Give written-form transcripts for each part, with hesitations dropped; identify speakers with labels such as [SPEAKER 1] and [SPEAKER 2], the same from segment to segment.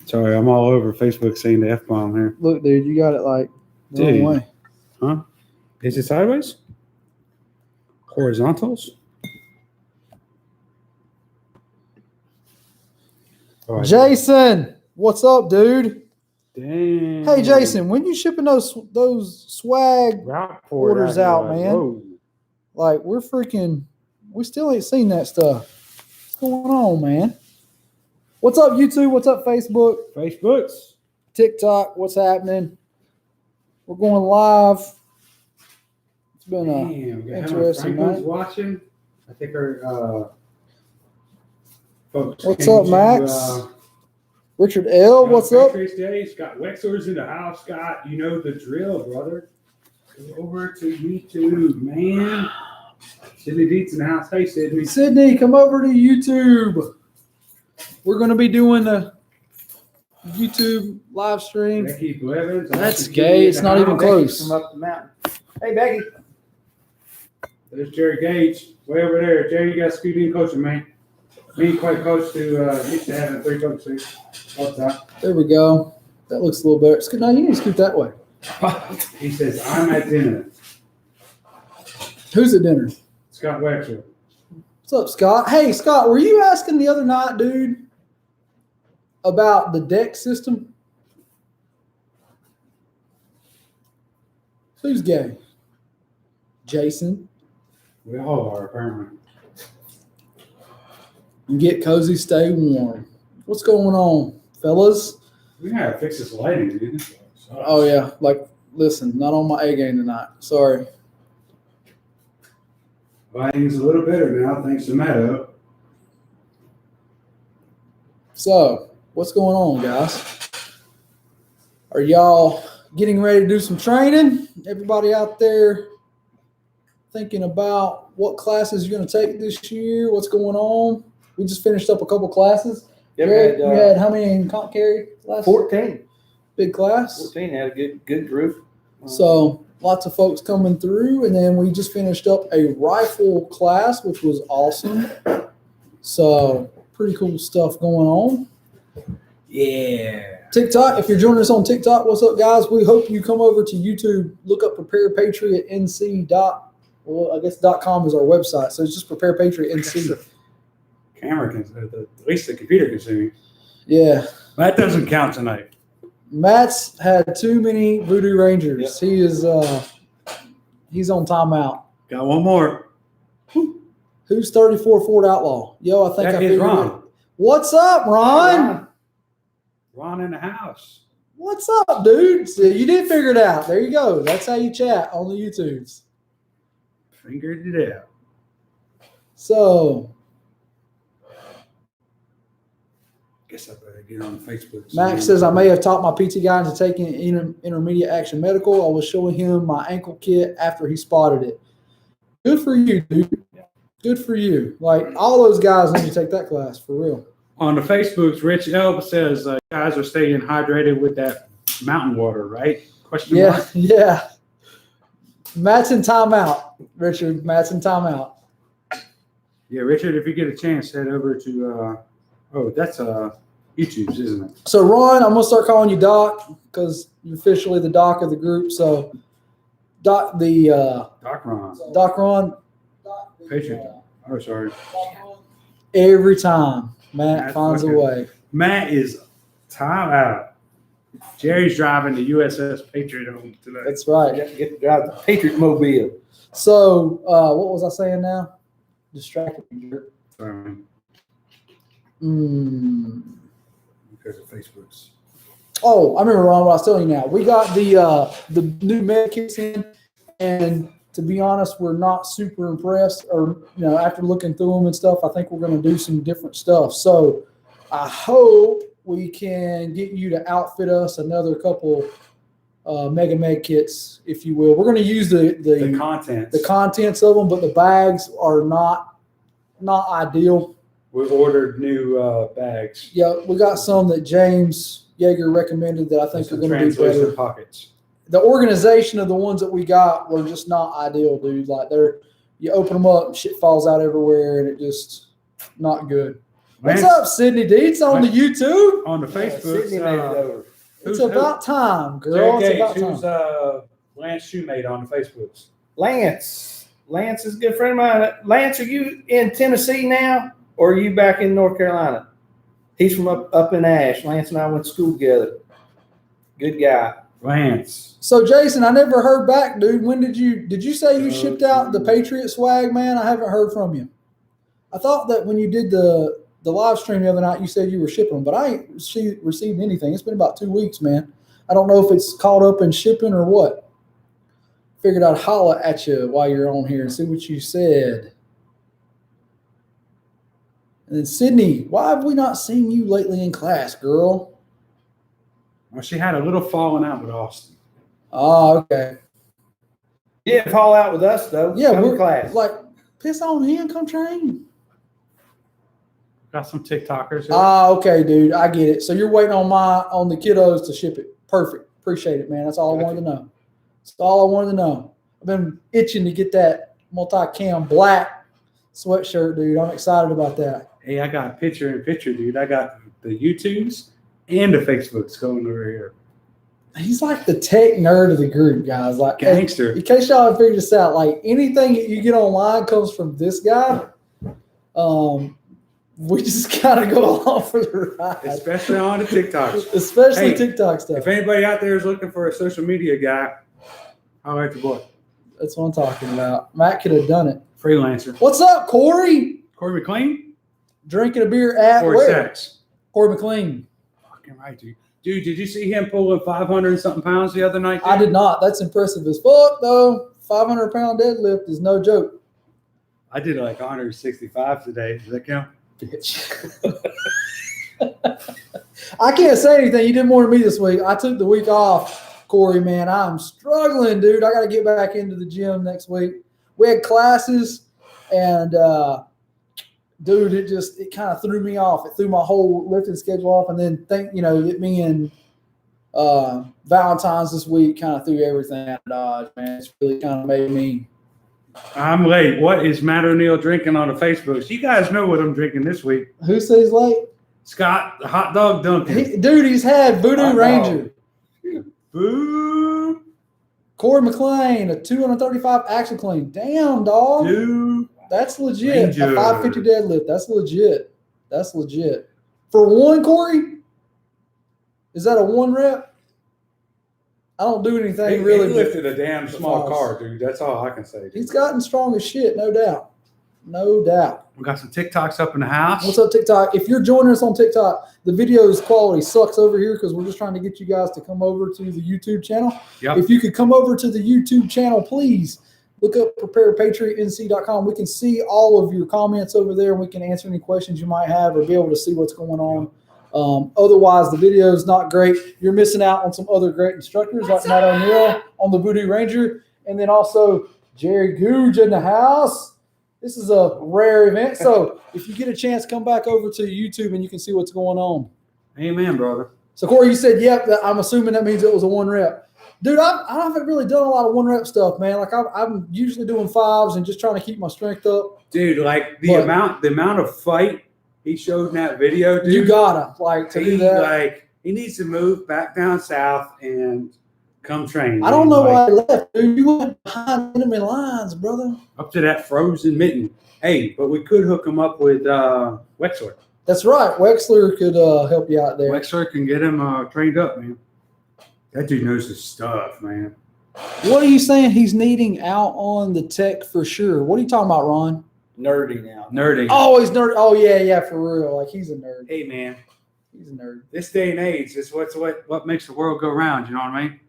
[SPEAKER 1] Sorry, I'm all over Facebook saying the F-bomb here.
[SPEAKER 2] Look, dude, you got it like the wrong way.
[SPEAKER 1] Huh? Is it sideways? Horizontals? Oh,
[SPEAKER 2] Jason, what's up, dude?
[SPEAKER 1] Dang.
[SPEAKER 2] Hey, Jason, when you shipping those swag orders out, man?
[SPEAKER 1] Whoa.
[SPEAKER 2] Like, we still ain't seen that stuff. What's going on, man? What's up, YouTube? What's up, Facebook?
[SPEAKER 1] Facebooks.
[SPEAKER 2] TikTok, what's happening? We're going live. It's been
[SPEAKER 1] Damn,
[SPEAKER 2] interesting
[SPEAKER 1] Franklin's
[SPEAKER 2] night.
[SPEAKER 1] watching. I think our folks.
[SPEAKER 2] What's up, Max? Richard L, what's up?
[SPEAKER 1] Patriots Day. Scott Wexler's in the house. Scott, you know the drill, brother. Go over to YouTube, man. Sydney Deets in the house. Hey, Sydney.
[SPEAKER 2] Sydney, come over to YouTube. We're going to be doing the YouTube live stream.
[SPEAKER 1] Becky Blevins.
[SPEAKER 2] That's gay. It's not even close.
[SPEAKER 3] From up the mountain. Hey, Becky.
[SPEAKER 1] There's Jerry Gage. Way over there. Jerry, you got to scoot in coaching, man. Me and quite coach to used to having 3 coaches all the time.
[SPEAKER 2] There we go. That looks a little better. Scoot, no, you need to scoot that way.
[SPEAKER 1] He says, I'm at dinner.
[SPEAKER 2] Who's at dinner?
[SPEAKER 1] Scott Wexler.
[SPEAKER 2] What's up, Scott? Hey, Scott, were you asking the other night, dude, about the deck system? Who's gay? Jason.
[SPEAKER 1] We all are, apparently.
[SPEAKER 2] And get cozy, stay warm. What's going on, fellas?
[SPEAKER 1] We gotta fix this lighting, dude.
[SPEAKER 2] Oh, yeah. Like, listen, not on my A game tonight. Sorry.
[SPEAKER 1] Lighting's a little better now, thanks to Meadow.
[SPEAKER 2] So, what's going on, guys? Are y'all getting ready to do some training? Everybody out there thinking about what classes you're going to take this year? What's going on? We just finished up a couple classes.
[SPEAKER 3] You
[SPEAKER 2] had how many in comp carry last?
[SPEAKER 3] 14.
[SPEAKER 2] Big class.
[SPEAKER 3] 14 had a good group.
[SPEAKER 2] So lots of folks coming through, and then we just finished up a rifle class, which was awesome. So pretty cool stuff going on.
[SPEAKER 1] Yeah.
[SPEAKER 2] TikTok, if you're joining us on TikTok, what's up, guys? We hope you come over to YouTube, look up Prepare Patriot NC .com is our website. So it's just Prepare Patriot NC.
[SPEAKER 1] Camera can, at least the computer can see me.
[SPEAKER 2] Yeah.
[SPEAKER 1] That doesn't count tonight.
[SPEAKER 2] Matt's had too many Voodoo Rangers.
[SPEAKER 3] Yep.
[SPEAKER 2] He is he's on timeout.
[SPEAKER 1] Got one more.
[SPEAKER 2] Who's 34 Ford Outlaw? Yo, I think
[SPEAKER 1] That
[SPEAKER 2] I
[SPEAKER 1] is
[SPEAKER 2] figured
[SPEAKER 1] Ron.
[SPEAKER 2] it. What's up, Ron?
[SPEAKER 1] Ron in the house.
[SPEAKER 2] What's up, dude? So you did figure it out. There you go. That's how you chat on the YouTubes.
[SPEAKER 1] Figured it out.
[SPEAKER 2] So
[SPEAKER 1] Guess I better get on Facebook.
[SPEAKER 2] Max says, I may have taught my PT guy into taking intermediate action medical. I was showing him my ankle kit after he spotted it. Good for you, dude. Good for you. Like, all those guys need to take that class, for real.
[SPEAKER 1] On the Facebooks, Rich Elba says, guys are staying hydrated with that mountain water, right? Question mark.
[SPEAKER 2] Yeah. Matt's in timeout, Richard. Matt's in timeout.
[SPEAKER 1] Yeah, Richard, if you get a chance, head over to, that's YouTube's, isn't it?
[SPEAKER 2] So, Ron, I'm going to start calling you Doc because you're officially the Doc of the group. So, Doc
[SPEAKER 1] Ron.
[SPEAKER 2] Doc Ron.
[SPEAKER 1] Patriot. Oh, sorry.
[SPEAKER 2] Every time, Matt
[SPEAKER 1] Matt
[SPEAKER 2] finds a
[SPEAKER 1] fucking-
[SPEAKER 2] way.
[SPEAKER 1] Matt is time out. Jerry's driving the USS Patriot home tonight.
[SPEAKER 2] That's right.
[SPEAKER 3] Get to drive the Patriot Mobile.
[SPEAKER 2] So, what was I saying now? Distracted me.
[SPEAKER 1] Sorry. Because of Facebook's.
[SPEAKER 2] Oh, I remember, Ron, what I was telling you now. We got the new med kits in, and to be honest, we're not super impressed. Or, after looking through them and stuff, I think we're going to do some different stuff. So, I hope we can get you to outfit us another couple mega med kits, if you will. We're going to use the contents of them, but the bags are not ideal.
[SPEAKER 1] We ordered new bags.
[SPEAKER 2] Yeah, we got some that James Yeager recommended that I think are going to be better.
[SPEAKER 1] Pockets.
[SPEAKER 2] The organization of the ones that we got were just not ideal, dude. Like you open them up, shit falls out everywhere, and it just not good. What's
[SPEAKER 1] Lance,
[SPEAKER 2] up, Sydney Deets on the YouTube?
[SPEAKER 1] on the Facebook?
[SPEAKER 3] Sydney made it over.
[SPEAKER 2] It's about time, girl.
[SPEAKER 1] Jay
[SPEAKER 2] It's
[SPEAKER 1] Gates,
[SPEAKER 2] about
[SPEAKER 1] who's
[SPEAKER 2] time.
[SPEAKER 1] Lance Shoemate on the Facebooks?
[SPEAKER 3] Lance. Lance is a good friend of mine. Lance, are you in Tennessee now, or are you back in North Carolina? He's from up in Ash. Lance and I went to school together. Good guy.
[SPEAKER 1] Lance.
[SPEAKER 2] So, Jason, I never heard back, dude. When did you say you shipped out the Patriot swag, man? I haven't heard from you. I thought that when you did the live stream the other night, you said you were shipping them, but I ain't received anything. It's been about 2 weeks, man. I don't know if it's caught up in shipping or what. Figured I'd holler at you while you're on here and see what you said. And then, Sydney, why have we not seen you lately in class, girl?
[SPEAKER 1] Well, she had a little falling out with Austin.
[SPEAKER 2] Oh, okay.
[SPEAKER 3] You didn't fall out with us, though.
[SPEAKER 2] Yeah,
[SPEAKER 3] Come to
[SPEAKER 2] we're
[SPEAKER 3] class.
[SPEAKER 2] like, piss on him, come train.
[SPEAKER 1] Got some TikTokers. Here.
[SPEAKER 2] Okay, dude. I get it. So you're waiting on the kiddos to ship it. Perfect. Appreciate it, man. That's all I wanted to know. That's all I wanted to know. I've been itching to get that multi-cam black sweatshirt, dude. I'm excited about that.
[SPEAKER 1] Hey, I got picture in picture, dude. I got the YouTubes and the Facebooks going over here.
[SPEAKER 2] He's like the tech nerd of the group, guys. Like
[SPEAKER 1] Gangster.
[SPEAKER 2] In case y'all have figured this out, like anything that you get online comes from this guy. We just gotta go along for the ride.
[SPEAKER 1] Especially on the TikToks.
[SPEAKER 2] Especially
[SPEAKER 1] Hey,
[SPEAKER 2] TikTok stuff.
[SPEAKER 1] If anybody out there is looking for a social media guy, I'll write the boy.
[SPEAKER 2] That's what I'm talking about. Matt could have done it.
[SPEAKER 1] Freelancer.
[SPEAKER 2] What's up, Corey?
[SPEAKER 1] Corey McLean?
[SPEAKER 2] Drinking a beer at
[SPEAKER 1] Corey
[SPEAKER 2] where?
[SPEAKER 1] Sachs.
[SPEAKER 2] Corey McLean.
[SPEAKER 1] Fucking right, dude. Dude, did you see him pulling 500 and something pounds the other night? Dude?
[SPEAKER 2] I did not. That's impressive as fuck, though. 500-pound deadlift is no joke.
[SPEAKER 1] I did like 165 today. Does that count?
[SPEAKER 2] Bitch. I can't say anything. You did more than me this week. I took the week off, Corey, man. I'm struggling, dude. I got to get back into the gym next week. We had classes, and, dude, it kind of threw me off. It threw my whole lifting schedule off. And then, it being Valentine's this week kind of threw everything out of Dodge, man. It's really kind of made me.
[SPEAKER 1] I'm late. What is Matt O'Neill drinking on the Facebooks? You guys know what I'm drinking this week.
[SPEAKER 2] Who says late?
[SPEAKER 1] Scott, the hot dog Dunkin'.
[SPEAKER 2] Dude, he's had Voodoo Ranger.
[SPEAKER 1] Boo.
[SPEAKER 2] Corey McLean, a 235 action clean. Damn, dog.
[SPEAKER 1] Dude.
[SPEAKER 2] That's legit.
[SPEAKER 1] Ranger.
[SPEAKER 2] A 550 deadlift. That's legit. That's legit. For one, Corey? Is that a one rep? I don't do anything really.
[SPEAKER 1] He lifted a damn small car, dude. That's all I can say. Dude.
[SPEAKER 2] He's gotten strong as shit, no doubt. No doubt.
[SPEAKER 1] We got some TikToks up in the house.
[SPEAKER 2] What's up, TikTok? If you're joining us on TikTok, the video's quality sucks over here because we're just trying to get you guys to come over to the YouTube channel.
[SPEAKER 1] Yep.
[SPEAKER 2] If you could come over to the YouTube channel, please look up preparepatriotnc.com. We can see all of your comments over there, and we can answer any questions you might have or be able to see what's going on. Otherwise, the video is not great. You're missing out on some other great instructors like Matt O'Neill on the Voodoo Ranger, and then also Jerry Googe in the house. This is a rare event, so if you get a chance, come back over to YouTube and you can see what's going on.
[SPEAKER 1] Amen, brother.
[SPEAKER 2] So, Corey, you said, yep, I'm assuming that means it was a one rep. Dude, I haven't really done a lot of one rep stuff, man. Like I'm usually doing fives and just trying to keep my strength up.
[SPEAKER 1] Dude, like the amount of fight he showed in that video, dude.
[SPEAKER 2] You gotta to do that.
[SPEAKER 1] Like he needs to move back down south and come train.
[SPEAKER 2] I don't know why I left, dude. You went behind enemy lines, brother.
[SPEAKER 1] Up to that frozen mitten. Hey, but we could hook him up with Wexler.
[SPEAKER 2] That's right. Wexler could help you out there.
[SPEAKER 1] Wexler can get him trained up, man. That dude knows his stuff, man.
[SPEAKER 2] What are you saying he's needing out on the tech for sure? What are you talking about, Ron?
[SPEAKER 3] Nerdy now.
[SPEAKER 1] Nerdy.
[SPEAKER 2] Oh, he's nerd. Oh, yeah, for real. Like, he's a nerd.
[SPEAKER 1] Hey, man.
[SPEAKER 2] He's a nerd.
[SPEAKER 1] This day and age is what makes the world go round. You know what I mean?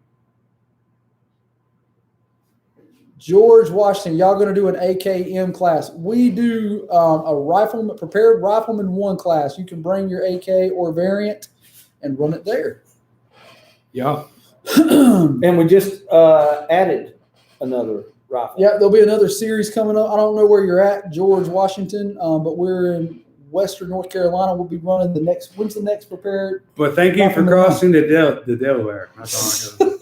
[SPEAKER 2] George Washington, y'all going to do an AKM class. We do a prepared rifleman 1 class. You can bring your AK or variant and run it there.
[SPEAKER 1] Yeah.
[SPEAKER 3] And we just added another rifle.
[SPEAKER 2] Yeah, there'll be another series coming up. I don't know where you're at, George Washington, but we're in Western North Carolina. We'll be running when's the next prepared?
[SPEAKER 1] But thank you for crossing the Delaware. That's all I got.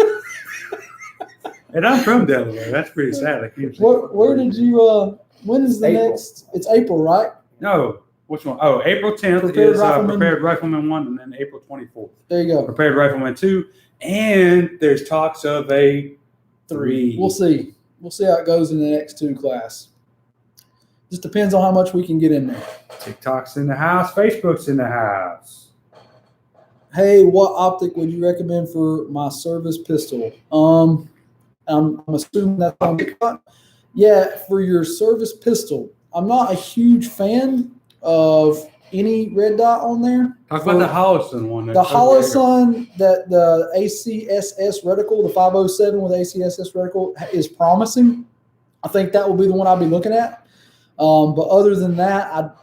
[SPEAKER 1] And I'm from Delaware. That's pretty sad. I can't
[SPEAKER 2] Where did you? When is the
[SPEAKER 3] April.
[SPEAKER 2] next? It's April, right?
[SPEAKER 1] No, Which one? Oh, April 10th
[SPEAKER 2] Prepared
[SPEAKER 1] is
[SPEAKER 2] Rifleman.
[SPEAKER 1] Prepared Rifleman 1, and then April 24th,
[SPEAKER 2] There you go.
[SPEAKER 1] Prepared Rifleman 2. And there's talks of a 3.
[SPEAKER 2] We'll see. We'll see how it goes in the next 2 class. Just depends on how much we can get in there.
[SPEAKER 1] TikTok's in the house. Facebook's in the house.
[SPEAKER 2] Hey, what optic would you recommend for my service pistol? I'm assuming that's on TikTok. Yeah, for your service pistol, I'm not a huge fan of any red dot on there.
[SPEAKER 1] Talk about the Holliston one.
[SPEAKER 2] The Holosun, that the ACSS reticle, the 507 with ACSS reticle is promising. I think that will be the one I'll be looking at. But other than that,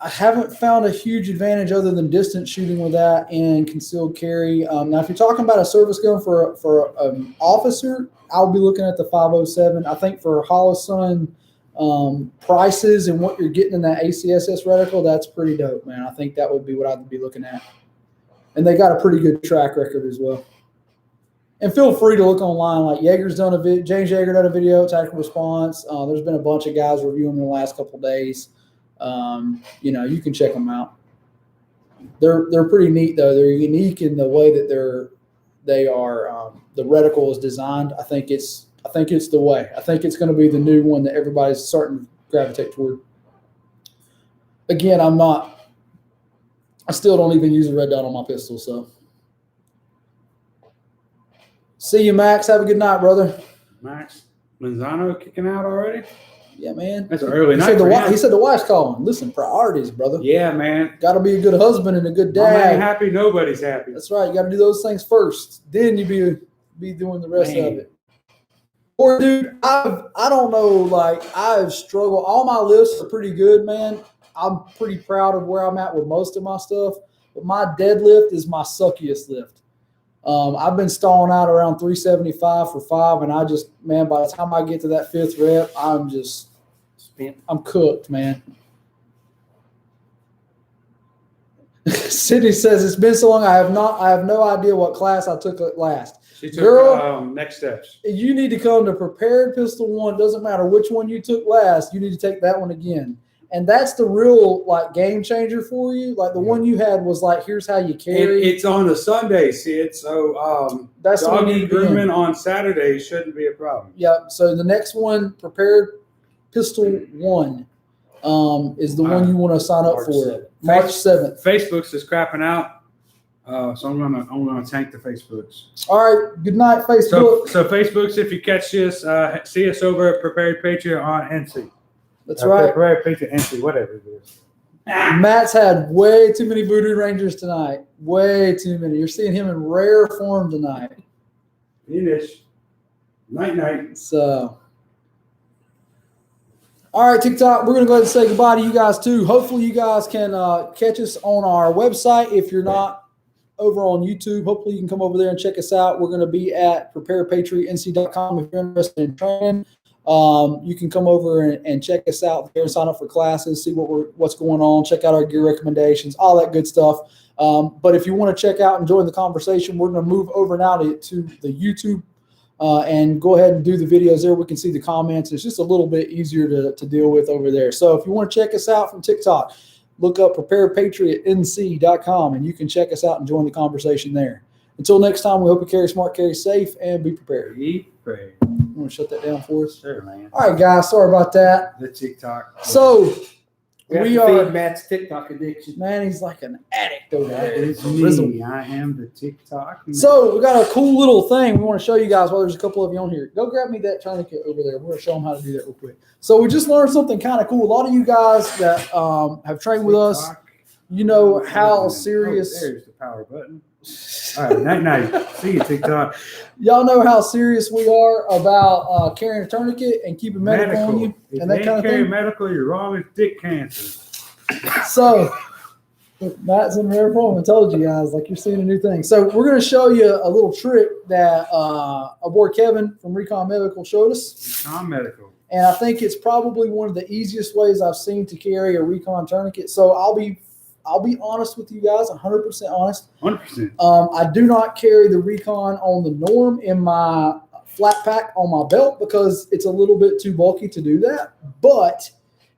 [SPEAKER 2] I haven't found a huge advantage other than distance shooting with that and concealed carry. Now, if you're talking about a service gun for an officer, I'll be looking at the 507. I think for Holosun prices and what you're getting in that ACSS reticle, that's pretty dope, man. I think that would be what I'd be looking at. And they got a pretty good track record as well. And feel free to look online. Like James Yeager done a video, tactical response. There's been a bunch of guys reviewing them in the last couple of days. You can check them out. They're pretty neat though. They're unique in the way that they are. The reticle is designed. I think it's the way. I think it's going to be the new one that everybody's starting to gravitate toward. Again, I still don't even use a red dot on my pistol. So, see you, Max. Have a good night, brother.
[SPEAKER 1] Max Manzano kicking out already?
[SPEAKER 2] Yeah, man.
[SPEAKER 1] That's an early
[SPEAKER 2] He
[SPEAKER 1] night.
[SPEAKER 2] he said the wife's calling. Listen, priorities, brother.
[SPEAKER 1] Yeah, man.
[SPEAKER 2] Got to be a good husband and a good
[SPEAKER 1] My man
[SPEAKER 2] dad.
[SPEAKER 1] happy, nobody's happy.
[SPEAKER 2] That's right. You got to do those things first. Then you be doing the rest of it. Or, dude, I don't know. Like, I've struggled. All my lifts are pretty good, man. I'm pretty proud of where I'm at with most of my stuff. But my deadlift is my suckiest lift. I've been stalling out around 375 for 5, and by the time I get to that 5th rep, I'm cooked, man. Sydney says it's been so long. I have no idea what class I took last.
[SPEAKER 1] She took
[SPEAKER 2] Girl,
[SPEAKER 1] next steps.
[SPEAKER 2] You need to come to Prepared Pistol 1. Doesn't matter which one you took last. You need to take that one again. And that's the real game changer for you. Like the one you had was here's how you carry.
[SPEAKER 1] It's on a Sunday, Sid. So
[SPEAKER 2] that's the one
[SPEAKER 1] doggy grooming on Saturday shouldn't be a problem.
[SPEAKER 2] Yeah. So the next one, Prepared Pistol 1, is the one you want to sign up for. March 7th.
[SPEAKER 1] Facebook's is crapping out. So I'm gonna tank the Facebooks.
[SPEAKER 2] All right. Good night, Facebook.
[SPEAKER 1] So Facebook's, if you catch this, see us over at Prepared Patriot on NC.
[SPEAKER 2] That's right.
[SPEAKER 1] Prepared Patriot NC, whatever it is.
[SPEAKER 2] Matt's had way too many Voodoo Rangers tonight. Way too many. You're seeing him in rare form tonight.
[SPEAKER 1] Finish. Night.
[SPEAKER 2] So, all right, TikTok, we're going to go ahead and say goodbye to you guys, too. Hopefully, you guys can catch us on our website. If you're not over on YouTube, hopefully you can come over there and check us out. We're going to be at preparepatriotnc.com if you're interested in training. You can come over and check us out there and sign up for classes, see what's going on, check out our gear recommendations, all that good stuff. But if you want to check out and join the conversation, we're going to move over now to the YouTube and go ahead and do the videos there. We can see the comments. It's just a little bit easier to deal with over there. So if you want to check us out from TikTok, look up preparepatriotnc.com and you can check us out and join the conversation there. Until next time, we hope you carry smart, carry safe, and be prepared.
[SPEAKER 1] Be prepared.
[SPEAKER 2] You want to shut that down for us?
[SPEAKER 1] Sure, man.
[SPEAKER 2] All right, guys. Sorry about that.
[SPEAKER 1] The TikTok.
[SPEAKER 2] So
[SPEAKER 3] we are Matt's TikTok addiction.
[SPEAKER 2] Man, he's like an addict over
[SPEAKER 1] That
[SPEAKER 2] there.
[SPEAKER 1] is me. I am the TikTok man.
[SPEAKER 2] So we got a cool little thing we want to show you guys while there's a couple of you on here. Go grab me that tourniquet over there. We're going to show them how to do that real quick. So we just learned something kind of cool. A lot of you guys that have trained with us, you know how serious.
[SPEAKER 1] Oh, there's the power button. All right, night. See you, TikTok.
[SPEAKER 2] Y'all know how serious we are about carrying a tourniquet and keeping medical on you and that kind of thing.
[SPEAKER 1] Medical, you're wrong with dick cancer.
[SPEAKER 2] So Matt's in rare form. I told you guys, like you're seeing a new thing. So we're going to show you a little trick that our boy Kevin from Recon Medical showed us.
[SPEAKER 1] Recon Medical.
[SPEAKER 2] And I think it's probably one of the easiest ways I've seen to carry a Recon tourniquet. So I'll be honest with you guys, 100% honest.
[SPEAKER 1] 100%.
[SPEAKER 2] I do not carry the Recon on the Norm in my flat pack on my belt because it's a little bit too bulky to do that. But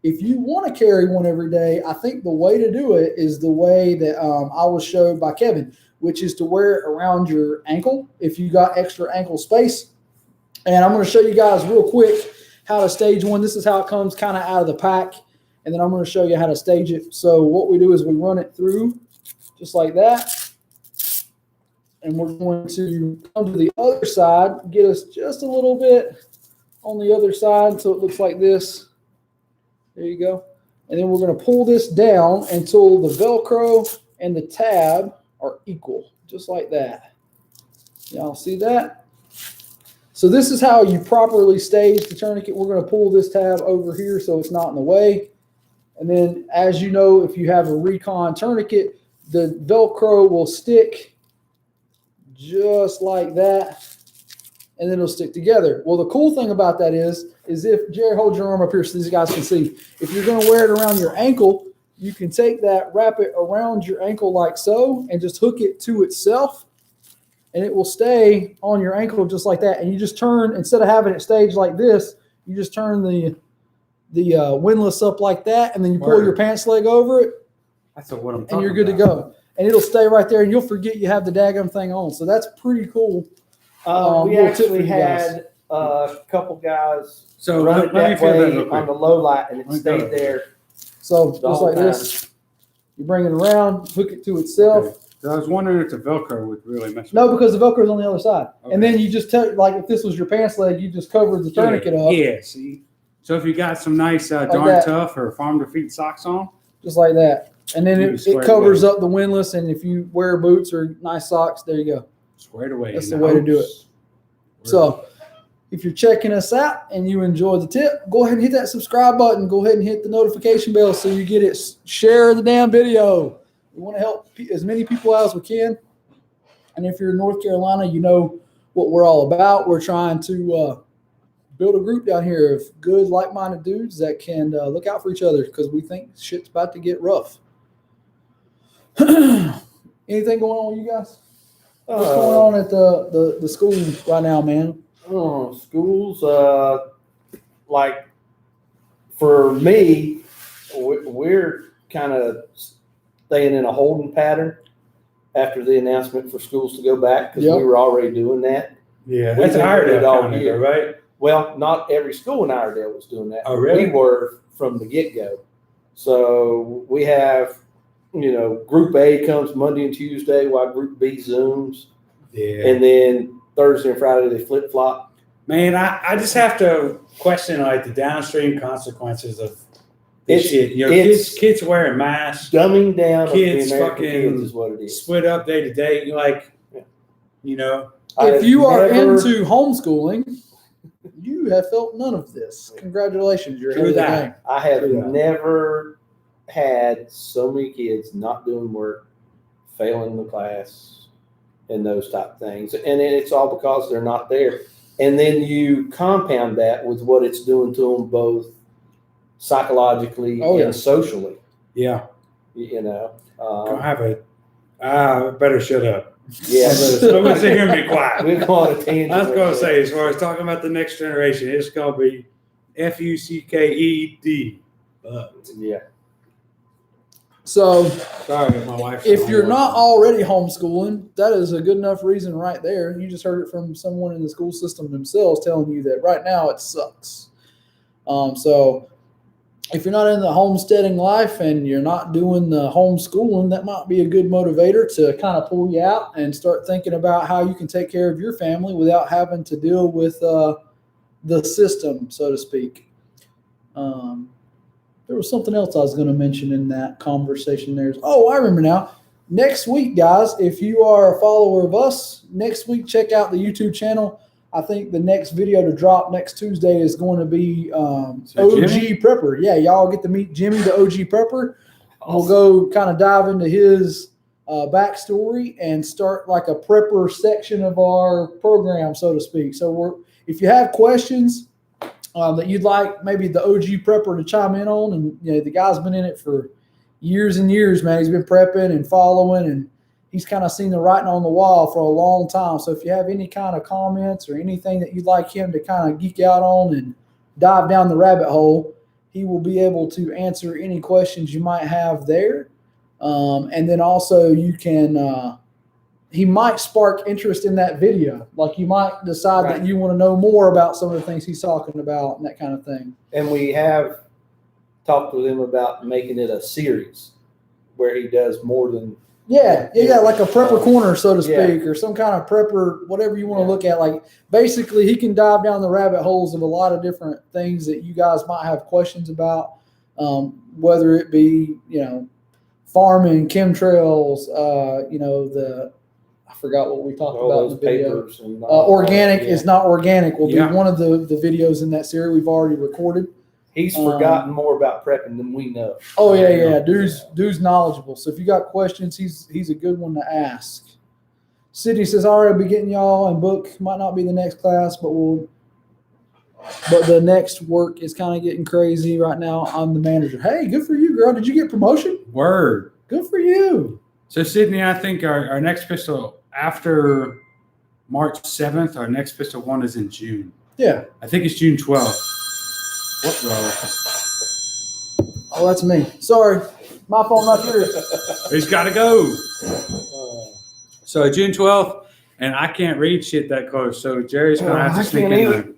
[SPEAKER 2] If you want to carry one every day, I think the way to do it is the way that I was showed by Kevin, which is to wear it around your ankle if you got extra ankle space. And I'm going to show you guys real quick how to stage one. This is how it comes kind of out of the pack. And then I'm going to show you how to stage it. So what we do is we run it through just like that. And we're going to come to the other side, get us just a little bit on the other side so it looks like this. There you go. And then we're going to pull this down until the Velcro and the tab are equal, just like that. Y'all see that? So this is how you properly stage the tourniquet. We're going to pull this tab over here so it's not in the way. And then, as you know, if you have a Recon tourniquet, the Velcro will stick just like that, and then it'll stick together. Well, the cool thing about that is if Jerry, hold your arm up here so these guys can see. If you're going to wear it around your ankle, you can take that, wrap it around your ankle like so, and just hook it to itself, and it will stay on your ankle just like that. And you just turn, instead of having it staged like this, you just turn the windlass up like that, and then you pull your pants leg over it.
[SPEAKER 1] That's what I'm talking about.
[SPEAKER 2] And you're good to go. And it'll stay right there, and you'll forget you have the daggum thing on. So that's pretty cool.
[SPEAKER 3] We actually had a couple guys
[SPEAKER 1] So
[SPEAKER 3] run it
[SPEAKER 1] let me
[SPEAKER 3] that
[SPEAKER 1] feel that
[SPEAKER 3] way
[SPEAKER 1] real quick.
[SPEAKER 3] on the low light, and it
[SPEAKER 1] Let me
[SPEAKER 3] stayed
[SPEAKER 1] go.
[SPEAKER 3] there.
[SPEAKER 2] So
[SPEAKER 3] the
[SPEAKER 2] just
[SPEAKER 3] whole
[SPEAKER 2] like
[SPEAKER 3] time.
[SPEAKER 2] this, you bring it around, hook it to itself.
[SPEAKER 1] Okay. So I was wondering if the Velcro would really mess with
[SPEAKER 2] No,
[SPEAKER 1] it.
[SPEAKER 2] because the Velcro is on the other side.
[SPEAKER 1] Okay.
[SPEAKER 2] And then you just like if this was your pants leg, you just covered the tourniquet up,
[SPEAKER 1] Yeah, see. So if you got some nice
[SPEAKER 2] Like
[SPEAKER 1] Darn
[SPEAKER 2] that.
[SPEAKER 1] Tough or Farm to Feet socks on,
[SPEAKER 2] just like that. And then
[SPEAKER 1] You can
[SPEAKER 2] it
[SPEAKER 1] square it
[SPEAKER 2] covers
[SPEAKER 1] away.
[SPEAKER 2] up the windlass. And if you wear boots or nice socks, there you go.
[SPEAKER 1] squared away.
[SPEAKER 2] That's
[SPEAKER 1] in
[SPEAKER 2] the way to do
[SPEAKER 1] hopes.
[SPEAKER 2] So if you're checking us out and you enjoy the tip, go ahead and hit that subscribe button. Go ahead and hit the notification bell so you get it. Share the damn video. We want to help as many people out as we can. And if you're in North Carolina, you know what we're all about. We're trying to build a group down here of good, like-minded dudes that can look out for each other because we think shit's about to get rough. Anything going on with you guys? What's going on at the school right now, man?
[SPEAKER 3] Schools, like for me, we're kind of staying in a holding pattern after the announcement for schools to go back because
[SPEAKER 2] Yep.
[SPEAKER 3] we were already doing that.
[SPEAKER 1] Yeah,
[SPEAKER 3] We
[SPEAKER 1] that's
[SPEAKER 3] did
[SPEAKER 1] Iredale
[SPEAKER 3] it all
[SPEAKER 1] County,
[SPEAKER 3] year.
[SPEAKER 1] though, right?
[SPEAKER 3] Well, not every school in Iredale was doing that.
[SPEAKER 1] Oh, really?
[SPEAKER 3] We were from the get-go. So we have, Group A comes Monday and Tuesday while Group B Zooms.
[SPEAKER 1] Yeah.
[SPEAKER 3] And then Thursday and Friday they flip-flop.
[SPEAKER 1] Man, I just have to question like the downstream consequences of this shit. Kids wearing masks,
[SPEAKER 3] Dumbing down of the
[SPEAKER 1] Kids
[SPEAKER 3] American
[SPEAKER 1] fucking
[SPEAKER 3] kids is what it is.
[SPEAKER 1] split up day to day. You're like,
[SPEAKER 3] I
[SPEAKER 2] If
[SPEAKER 3] have
[SPEAKER 2] you are
[SPEAKER 3] never-
[SPEAKER 2] into homeschooling, you have felt none of this. Congratulations, you're ahead of the
[SPEAKER 1] True that.
[SPEAKER 2] game.
[SPEAKER 3] I have
[SPEAKER 1] Yeah.
[SPEAKER 3] never had so many kids not doing work, failing the class, and those type of things. And it's all because they're not there. And then you compound that with what it's doing to them both psychologically
[SPEAKER 2] Oh, yeah.
[SPEAKER 3] and socially.
[SPEAKER 1] yeah,
[SPEAKER 3] Um,
[SPEAKER 1] I better shut up.
[SPEAKER 3] yeah.
[SPEAKER 1] I'm going to sit here and be quiet.
[SPEAKER 3] We're going to tangent.
[SPEAKER 1] I was going
[SPEAKER 3] with
[SPEAKER 1] to say,
[SPEAKER 3] it.
[SPEAKER 1] as far as talking about the next generation, it's going to be FUCKED.
[SPEAKER 3] Yeah.
[SPEAKER 2] So
[SPEAKER 1] Sorry, my wife.
[SPEAKER 2] if you're not already homeschooling, that is a good enough reason right there. You just heard it from someone in the school system themselves telling you that right now it sucks. So if you're not in the homesteading life and you're not doing the homeschooling, that might be a good motivator to kind of pull you out and start thinking about how you can take care of your family without having to deal with the system, so to speak. There was something else I was going to mention in that conversation there. Oh, I remember now. Next week, guys, if you are a follower of us, next week, check out the YouTube channel. I think the next video to drop next Tuesday is going to be OG
[SPEAKER 1] Jimmy?
[SPEAKER 2] Prepper. Yeah, y'all get to meet Jimmy, the OG Prepper. We'll go kind of dive into his backstory and start like a prepper section of our program, so to speak. So if you have questions that you'd like maybe the OG Prepper to chime in on, and the guy's been in it for years and years, man. He's been prepping and following, and he's kind of seen the writing on the wall for a long time. So if you have any kind of comments or anything that you'd like him to kind of geek out on and dive down the rabbit hole, he will be able to answer any questions you might have there. And then also you can, he might spark interest in that video. Like you might decide that you want to know more about some of the things he's talking about and that kind of thing.
[SPEAKER 3] And we have talked with him about making it a series where he does more than.
[SPEAKER 2] Yeah, like a prepper corner, so to speak, or some kind of prepper, whatever you want to look at. Like basically he can dive down the rabbit holes of a lot of different things that you guys might have questions about, whether it be, farming, chemtrails, I forgot what we talked about in the video.
[SPEAKER 3] And
[SPEAKER 2] organic is not organic will be one of the videos in that series we've already recorded.
[SPEAKER 3] He's forgotten more about prepping than we know.
[SPEAKER 2] Oh yeah. Dude's knowledgeable. So if you got questions, he's a good one to ask. Sydney says, "All right, I'll be getting y'all and book. Might not be the next class, but the next work is kind of getting crazy right now. I'm the manager." Hey, good for you, girl. Did you get promotion?
[SPEAKER 1] Word.
[SPEAKER 2] Good for you.
[SPEAKER 1] So Sydney, I think our next pistol after March 7th, our next pistol one is in June.
[SPEAKER 2] Yeah.
[SPEAKER 1] I think it's June 12th. What row?
[SPEAKER 2] Oh, that's me. Sorry. My phone, not yours.
[SPEAKER 1] He's got to go. So June 12th, and I can't read shit that close. So Jerry's going to have to sneak in there.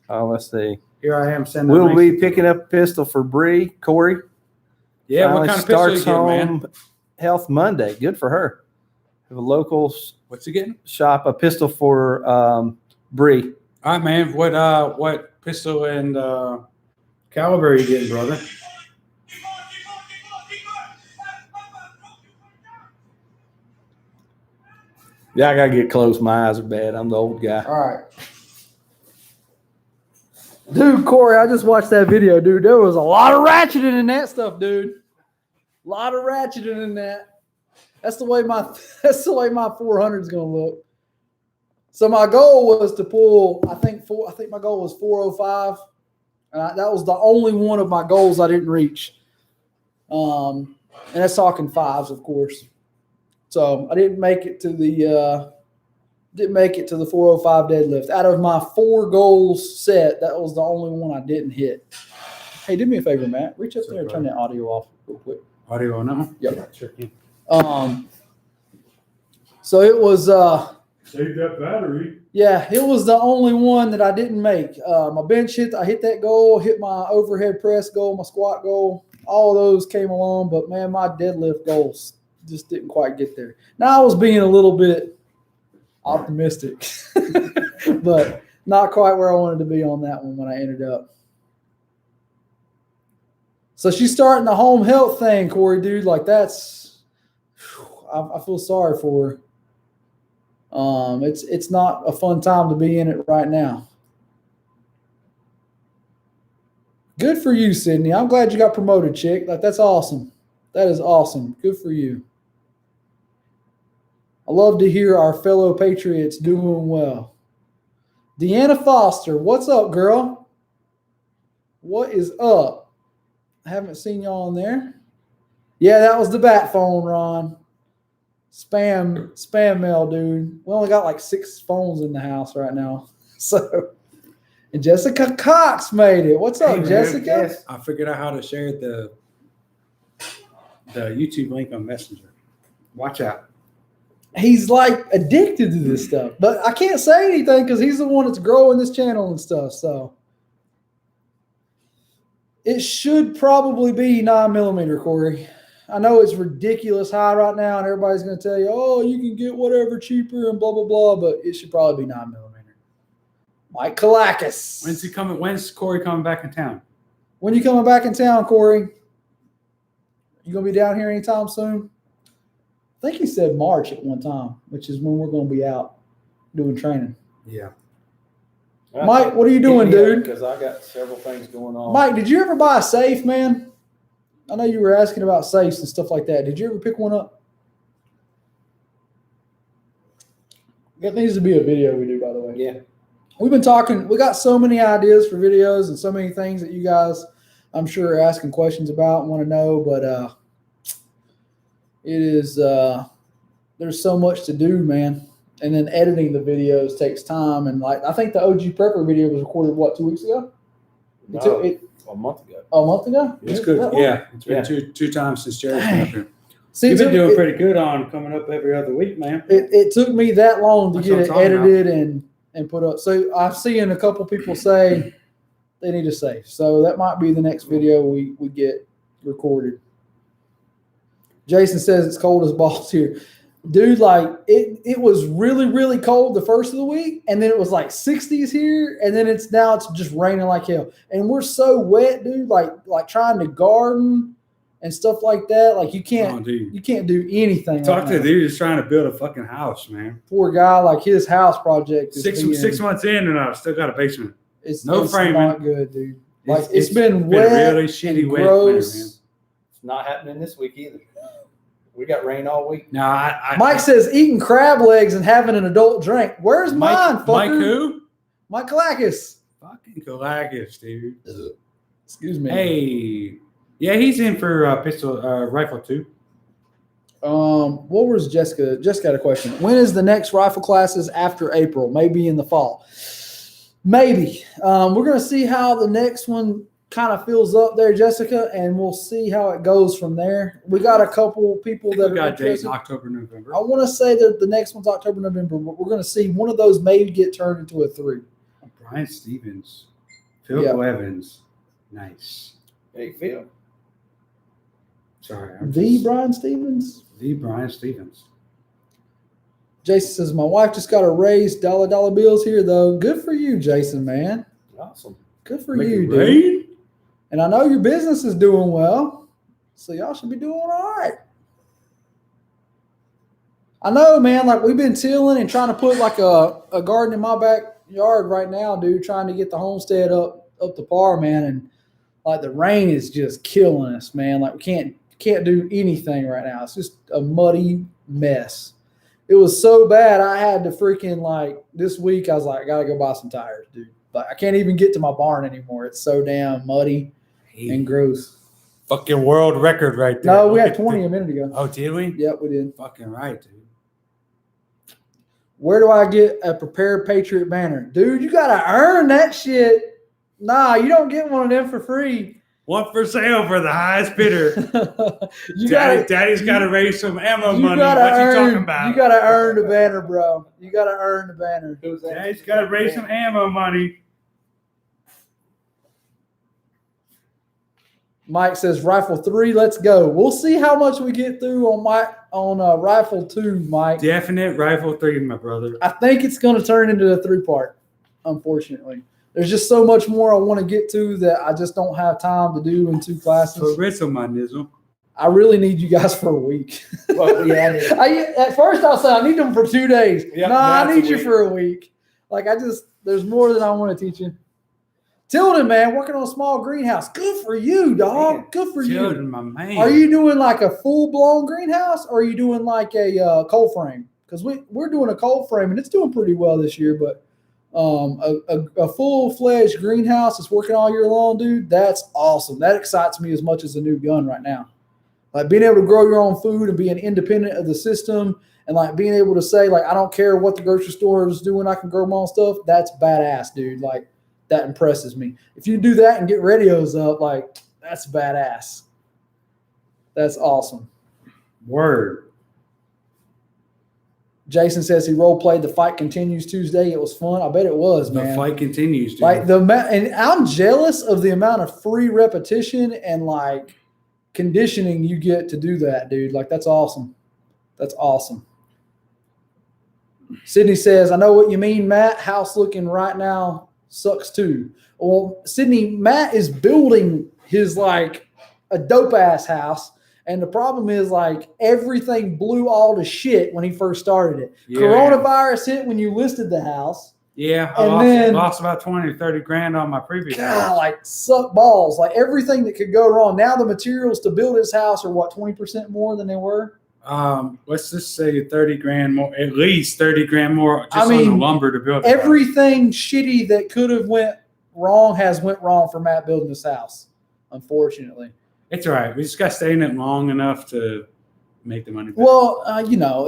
[SPEAKER 3] Oh, let's see.
[SPEAKER 1] Here I am sending.
[SPEAKER 3] We'll be picking up a pistol for Bree, Corey.
[SPEAKER 1] Yeah, what kind of pistol you getting, man?
[SPEAKER 3] Health Monday. Good for her. Have a local.
[SPEAKER 1] What's he getting?
[SPEAKER 3] Shop a pistol for Bree.
[SPEAKER 1] All right, man. What pistol and caliber are you getting, brother?
[SPEAKER 3] Yeah, I gotta get close. My eyes are bad. I'm the old guy.
[SPEAKER 2] All right. Dude, Corey, I just watched that video, dude. There was a lot of ratcheting in that stuff, dude. A lot of ratcheting in that. That's the way my 400 is gonna look. So my goal was to pull. I think my goal was 405, and that was the only one of my goals I didn't reach. And that's talking fives, of course. So I didn't make it to the 405 deadlift. Out of my 4 goals set, that was the only one I didn't hit. Hey, do me a favor, Matt. Reach up there and turn that audio off real quick.
[SPEAKER 1] Audio on that one?
[SPEAKER 2] Yep.
[SPEAKER 1] Sure can.
[SPEAKER 2] So it was
[SPEAKER 1] Save that battery.
[SPEAKER 2] Yeah, it was the only one that I didn't make. My bench I hit that goal, hit my overhead press goal, my squat goal. All of those came along, but man, my deadlift goals just didn't quite get there. Now I was being a little bit optimistic, but not quite where I wanted to be on that one when I ended up. So she's starting the home health thing, Corey, dude. Like that's, I feel sorry for her. It's not a fun time to be in it right now. Good for you, Sydney. I'm glad you got promoted, chick. Like that's awesome. That is awesome. Good for you. I love to hear our fellow Patriots doing well. Deanna Foster, what's up, girl? What is up? I haven't seen y'all on there. Yeah, that was the bat phone, Ron. Spam mail, dude. We only got like 6 phones in the house right now. So, and Jessica Cox made it. What's up, Jessica?
[SPEAKER 1] Yes. I figured out how to share the YouTube link on Messenger. Watch out.
[SPEAKER 2] He's like addicted to this stuff, but I can't say anything because he's the one that's growing this channel and stuff. So it should probably be 9mm, Corey. I know it's ridiculous high right now, and everybody's going to tell you, oh, you can get whatever cheaper and blah, blah, blah, but it should probably be 9mm. Mike Kalakis.
[SPEAKER 1] When's Corey coming back in town?
[SPEAKER 2] When you coming back in town, Corey? You going to be down here anytime soon? I think he said March at one time, which is when we're going to be out doing training.
[SPEAKER 1] Yeah.
[SPEAKER 2] Mike, what are you doing, dude?
[SPEAKER 3] Because I got several things going on.
[SPEAKER 2] Mike, did you ever buy a safe, man? I know you were asking about safes and stuff like that. Did you ever pick one up? That needs to be a video we do, by the way.
[SPEAKER 3] Yeah.
[SPEAKER 2] We've been talking. We got so many ideas for videos and so many things that you guys, I'm sure, are asking questions about and want to know. But it is there's so much to do, man. And then editing the videos takes time. And like I think the OG Prepper video was recorded 2 weeks ago. You took it
[SPEAKER 3] a month ago.
[SPEAKER 2] a month ago?
[SPEAKER 1] It's good.
[SPEAKER 2] That one?
[SPEAKER 1] Yeah, it's been
[SPEAKER 3] Yeah.
[SPEAKER 1] two times since Jerry's been up here.
[SPEAKER 2] See,
[SPEAKER 1] You've been
[SPEAKER 2] it,
[SPEAKER 1] doing
[SPEAKER 2] took-
[SPEAKER 1] pretty good on coming up every other week, man.
[SPEAKER 2] it took me that long to
[SPEAKER 1] That's
[SPEAKER 2] get
[SPEAKER 1] what
[SPEAKER 2] it
[SPEAKER 1] I'm talking about.
[SPEAKER 2] edited and put up. So I've seen a couple people say they need a save. So that might be the next video we get recorded. Jason says it's cold as balls here. Dude, like it was really, really cold the first of the week, and then it was like 60s here, and then it's just raining like hell. And we're so wet, dude, like trying to garden and stuff like that. Like you
[SPEAKER 1] Oh, dude.
[SPEAKER 2] can't do anything.
[SPEAKER 1] Talk
[SPEAKER 2] right
[SPEAKER 1] to a
[SPEAKER 2] now.
[SPEAKER 1] dude who's trying to build a fucking house, man.
[SPEAKER 2] Poor guy, like his house project is
[SPEAKER 1] 6 months in, and I've still got a basement.
[SPEAKER 2] It's
[SPEAKER 1] no framing.
[SPEAKER 2] not good, dude. Like
[SPEAKER 1] It's
[SPEAKER 2] it's been
[SPEAKER 1] been a
[SPEAKER 2] wet,
[SPEAKER 1] really shitty
[SPEAKER 2] and
[SPEAKER 1] wet
[SPEAKER 2] gross.
[SPEAKER 1] winter, man.
[SPEAKER 3] It's not happening this week either. We got rain all week.
[SPEAKER 1] No, I
[SPEAKER 2] Mike says eating crab legs and having an adult drink. Where's mine, fucker?
[SPEAKER 1] Mike who?
[SPEAKER 2] Mike Kalakis.
[SPEAKER 1] Fucking Galactus, dude.
[SPEAKER 2] Excuse me.
[SPEAKER 1] Hey, yeah, he's in for rifle 2.
[SPEAKER 2] What was Jessica? Jessica had a question. When is the next rifle classes after April? Maybe in the fall. Maybe. We're gonna see how the next one kind of fills up there, Jessica, and we'll see how it goes from there. We got a couple people that
[SPEAKER 1] We
[SPEAKER 2] are
[SPEAKER 1] got dates
[SPEAKER 2] interested.
[SPEAKER 1] in October, November.
[SPEAKER 2] I want to say that the next one's October, November, but we're going to see one of those maybe get turned into a 3.
[SPEAKER 1] Brian Stevens, Phil
[SPEAKER 2] Yeah.
[SPEAKER 1] Evans, nice.
[SPEAKER 3] Hey, Phil.
[SPEAKER 1] Sorry,
[SPEAKER 2] Brian Stevens.
[SPEAKER 1] the Brian Stevens.
[SPEAKER 2] Jason says, my wife just got a raise dollar bills here, though. Good for you, Jason, man.
[SPEAKER 3] Awesome.
[SPEAKER 2] Good for
[SPEAKER 1] Make
[SPEAKER 2] you,
[SPEAKER 1] it
[SPEAKER 2] dude.
[SPEAKER 1] rain?
[SPEAKER 2] And I know your business is doing well, so y'all should be doing all right. I know, man, like we've been tilling and trying to put like a garden in my backyard right now, dude, trying to get the homestead up to par, man. And like the rain is just killing us, man. Like we can't do anything right now. It's just a muddy mess. It was so bad I had to freaking like this week I was like, I gotta go buy some tires, dude. Like I can't even get to my barn anymore. It's so damn muddy and gross.
[SPEAKER 1] Fucking world record right there.
[SPEAKER 2] No, we
[SPEAKER 1] Look
[SPEAKER 2] had
[SPEAKER 1] at
[SPEAKER 2] 20
[SPEAKER 1] the-
[SPEAKER 2] a minute ago.
[SPEAKER 1] Oh, did we?
[SPEAKER 2] Yep, we did.
[SPEAKER 1] Fucking right, dude.
[SPEAKER 2] Where do I get a prepared Patriot banner? Dude, you gotta earn that shit. Nah, you don't get one of them for free.
[SPEAKER 1] One for sale for the highest bidder. Daddy's got to raise some ammo money. What you talking about?
[SPEAKER 2] You gotta earn the banner, bro. You gotta earn the banner.
[SPEAKER 3] Who's that?
[SPEAKER 1] Daddy's got to raise some ammo money.
[SPEAKER 2] Mike says rifle 3, let's go. We'll see how much we get through on rifle 2, Mike.
[SPEAKER 1] Definite rifle 3, my brother.
[SPEAKER 2] I think it's gonna turn into a 3-part, unfortunately. There's just so much more I want to get to that I just don't have time to do in 2 classes.
[SPEAKER 1] For Ritzel, my nizzle.
[SPEAKER 2] I really need you guys for a week.
[SPEAKER 3] Well, yeah, it is.
[SPEAKER 2] At first I'll say I need them for 2 days.
[SPEAKER 3] Yep,
[SPEAKER 2] No, I
[SPEAKER 3] that's
[SPEAKER 2] need
[SPEAKER 3] a
[SPEAKER 2] you
[SPEAKER 3] week.
[SPEAKER 2] for a week. Like there's more than I want to teach you. Tilden, man, working on a small greenhouse. Good for you, dog.
[SPEAKER 3] Man,
[SPEAKER 2] Good for you.
[SPEAKER 1] Children, my man.
[SPEAKER 2] Are you doing like a full-blown greenhouse or are you doing like a cold frame? Because we're doing a cold frame and it's doing pretty well this year, but a full-fledged greenhouse that's working all year long, dude, that's awesome. That excites me as much as a new gun right now. Like being able to grow your own food and being independent of the system and like being able to say, like, I don't care what the grocery store is doing, I can grow my own stuff. That's badass, dude. Like, that impresses me. If you do that and get radios up, like, that's badass. That's awesome.
[SPEAKER 1] Word.
[SPEAKER 2] Jason says he role played The Fight Continues Tuesday. It was fun. I bet it was,
[SPEAKER 1] The
[SPEAKER 2] man.
[SPEAKER 1] fight continues, dude.
[SPEAKER 2] Like and I'm jealous of the amount of free repetition and like conditioning you get to do that, dude. Like that's awesome. That's awesome. Sydney says, I know what you mean, Matt. House looking right now sucks too. Well, Sydney, Matt is building his like a dope ass house. And the problem is like everything blew all to shit when he first started it.
[SPEAKER 1] Yeah.
[SPEAKER 2] Coronavirus hit when you listed the house.
[SPEAKER 1] Yeah,
[SPEAKER 2] And
[SPEAKER 1] I
[SPEAKER 2] then-
[SPEAKER 1] lost about 20 or 30 grand on my previous
[SPEAKER 2] God,
[SPEAKER 1] house.
[SPEAKER 2] like suck balls. Like everything that could go wrong. Now the materials to build his house are what, 20% more than they were?
[SPEAKER 1] Let's just say 30 grand more, at least 30 grand more just
[SPEAKER 2] I
[SPEAKER 1] on
[SPEAKER 2] mean,
[SPEAKER 1] the lumber to build the house.
[SPEAKER 2] Everything shitty that could have went wrong has went wrong for Matt building this house, unfortunately.
[SPEAKER 1] It's all right. We just got to stay in it long enough to make the money back.
[SPEAKER 2] Well,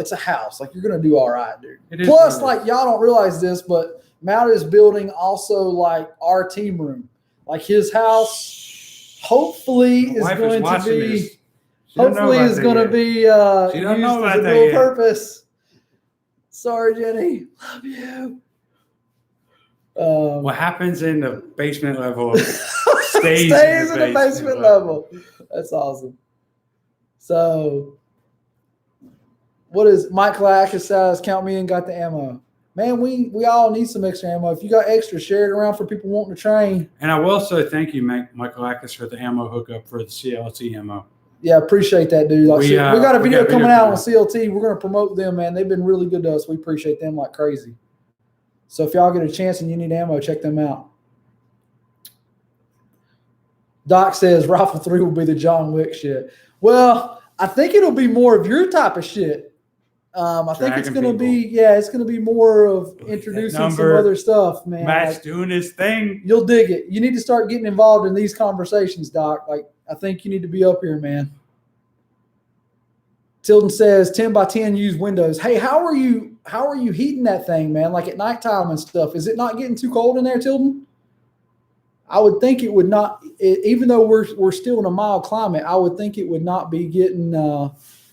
[SPEAKER 2] it's a house. Like, you're going to do all right, dude.
[SPEAKER 1] It is
[SPEAKER 2] Plus,
[SPEAKER 1] what it
[SPEAKER 2] like, y'all don't realize this, but Matt is building also, like, our team room. Like his house, hopefully
[SPEAKER 1] My
[SPEAKER 2] is
[SPEAKER 1] wife
[SPEAKER 2] going to
[SPEAKER 1] watching
[SPEAKER 2] be.
[SPEAKER 1] this. She don't know
[SPEAKER 2] Hopefully,
[SPEAKER 1] about
[SPEAKER 2] is
[SPEAKER 1] that
[SPEAKER 2] going to
[SPEAKER 1] yet.
[SPEAKER 2] be
[SPEAKER 1] She don't
[SPEAKER 2] used
[SPEAKER 1] know
[SPEAKER 2] as
[SPEAKER 1] about
[SPEAKER 2] a
[SPEAKER 1] that
[SPEAKER 2] dual
[SPEAKER 1] yet.
[SPEAKER 2] purpose. Sorry, Jenny. Love you.
[SPEAKER 1] What happens in the basement level stays,
[SPEAKER 2] stays in the basement level. That's awesome. So, what is Michael Acker says? Count me in. Got the ammo. Man, we all need some extra ammo. If you got extra, share it around for people wanting to train.
[SPEAKER 1] And I will say thank you, Michael Ackes, for the ammo hookup for the CLT ammo.
[SPEAKER 2] Yeah, appreciate that, dude. Like,
[SPEAKER 1] We,
[SPEAKER 2] we got a video coming out on
[SPEAKER 1] coming
[SPEAKER 2] CLT. We're going to promote them, man. They've been really good to us. We appreciate them like crazy. So if y'all get a chance and you need ammo, check them out. Doc says Rifle 3 will be the John Wick shit. Well, I think it'll be more of your type of shit. I think it's going to be, it's going to be more of introducing some other stuff, man.
[SPEAKER 1] Matt's doing his thing.
[SPEAKER 2] You'll dig it. You need to start getting involved in these conversations, Doc. Like, I think you need to be up here, man. Tilden says 10 by 10 use windows. Hey, how are you heating that thing, man? Like at nighttime and stuff. Is it not getting too cold in there, Tilden? I would think it would not, even though we're still in a mild climate, I would think it would not be getting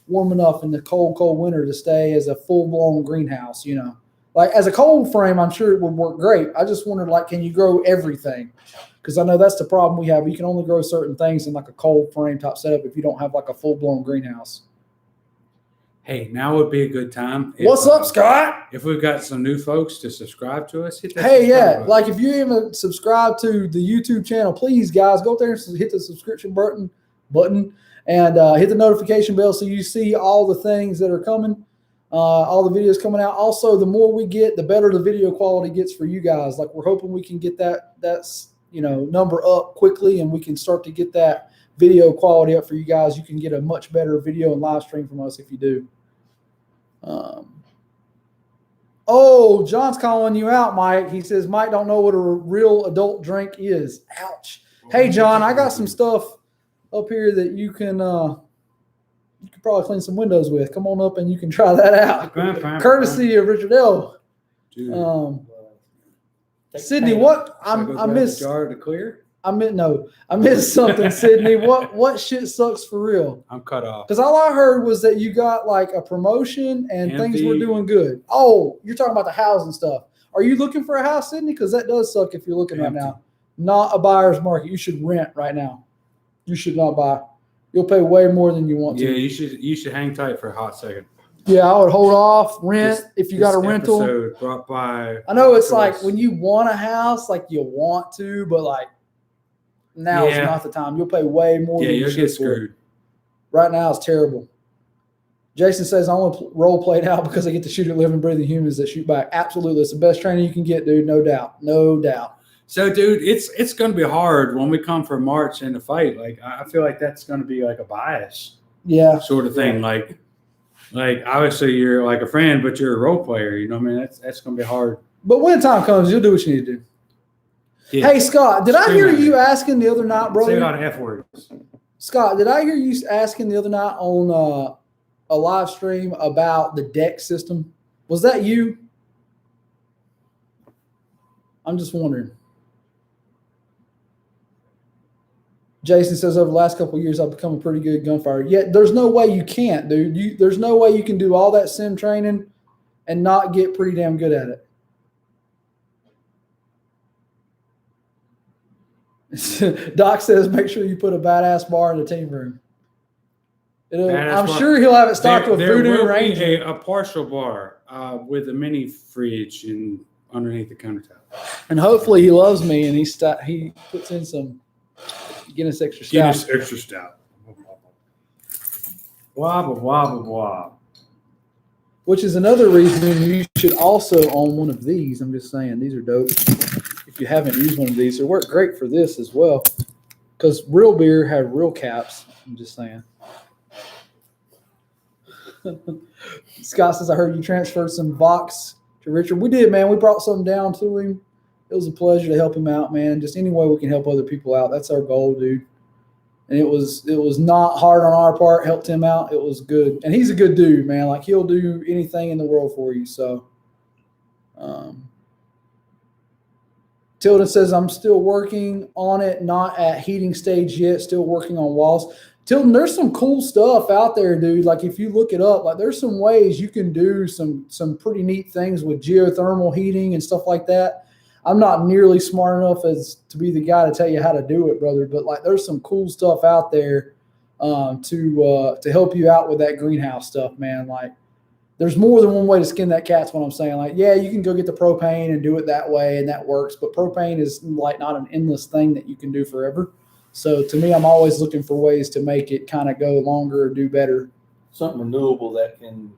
[SPEAKER 2] warm enough in the cold winter to stay as a full-blown greenhouse, you know. Like as a cold frame, I'm sure it would work great. I just wondered, like, can you grow everything? Because I know that's the problem we have. You can only grow certain things in like a cold frame type setup if you don't have like a full-blown greenhouse.
[SPEAKER 1] Hey, now would be a good time.
[SPEAKER 2] What's up, Scott?
[SPEAKER 1] If we've got some new folks to subscribe to us, hit that
[SPEAKER 2] Hey, yeah.
[SPEAKER 1] button.
[SPEAKER 2] Like if you haven't subscribed to the YouTube channel, please, guys, go up there and hit the subscription button and hit the notification bell so you see all the things that are coming, all the videos coming out. Also, the more we get, the better the video quality gets for you guys. Like we're hoping we can get that's number up quickly, and we can start to get that video quality up for you guys. You can get a much better video and live stream from us if you do. John's calling you out, Mike. He says Mike don't know what a real adult drink is. Ouch. Hey, John, I got some stuff up here that you can probably clean some windows with. Come on up and you can try that out. Courtesy of Richard L. Sydney, what I missed?
[SPEAKER 1] Jar to clear.
[SPEAKER 2] I missed something, Sydney. What shit sucks for real?
[SPEAKER 1] I'm cut off.
[SPEAKER 2] Because all I heard was that you got like a promotion and things were doing good. Oh, you're talking about the housing stuff. Are you looking for a house, Sydney? Because that does suck if you're looking right now. Not a buyer's market. You should rent right now. You should not buy. You'll pay way more than you want to.
[SPEAKER 1] Yeah, you should hang tight for a hot second.
[SPEAKER 2] Yeah, I would hold off, rent if you got a rental.
[SPEAKER 1] Episode brought by.
[SPEAKER 2] I know it's like when you want a house, like you want to, but like now is not the time. You'll pay way more than you should.
[SPEAKER 1] You'll get screwed.
[SPEAKER 2] Right now it's terrible. Jason says I only role played out because I get to shoot at living, breathing humans that shoot back. Absolutely. It's the best training you can get, dude. No doubt. No doubt.
[SPEAKER 1] So, dude, it's going to be hard when we come for March in the fight. Like, I feel like that's going to be like a bias.
[SPEAKER 2] Yeah.
[SPEAKER 1] Sort of thing. Like obviously you're like a friend, but you're a role player. You know what I mean? That's going to be hard.
[SPEAKER 2] But when time comes, you'll do what you need to do. Yeah. Hey, Scott, did I hear you asking the other night, brother?
[SPEAKER 1] Say a lot of F words.
[SPEAKER 2] Scott, did I hear you asking the other night on a live stream about the deck system? Was that you? I'm just wondering. Jason says over the last couple of years, I've become a pretty good gunfighter. Yet there's no way you can't, dude. There's no way you can do all that sim training and not get pretty damn good at it. Doc says, make sure you put a badass bar in the team room. I'm sure he'll have it stocked with Voodoo Ranger.
[SPEAKER 1] There will be a partial bar with a mini fridge underneath the countertop.
[SPEAKER 2] And hopefully he loves me and he puts in some Guinness extra stout.
[SPEAKER 1] Guinness extra stout. Wobble, wobble, wobble.
[SPEAKER 2] Which is another reason you should also own one of these. I'm just saying, these are dope. If you haven't used one of these, they work great for this as well. Because real beer had real caps. I'm just saying. Scott says, I heard you transferred some Vox to Richard. We did, man. We brought some down to him. It was a pleasure to help him out, man. Just any way we can help other people out. That's our goal, dude. And it was not hard on our part. Helped him out. It was good. And he's a good dude, man. Like, he'll do anything in the world for you. So, Tilden says, I'm still working on it, not at heating stage yet, still working on walls. Tilden, there's some cool stuff out there, dude. Like if you look it up, like there's some ways you can do some pretty neat things with geothermal heating and stuff like that. I'm not nearly smart enough as to be the guy to tell you how to do it, brother, but like there's some cool stuff out there to help you out with that greenhouse stuff, man. Like there's more than one way to skin that cat's what I'm saying. Like, yeah, you can go get the propane and do it that way and that works, but propane is like not an endless thing that you can do forever. So to me, I'm always looking for ways to make it kind of go longer or do better.
[SPEAKER 3] Something renewable that can be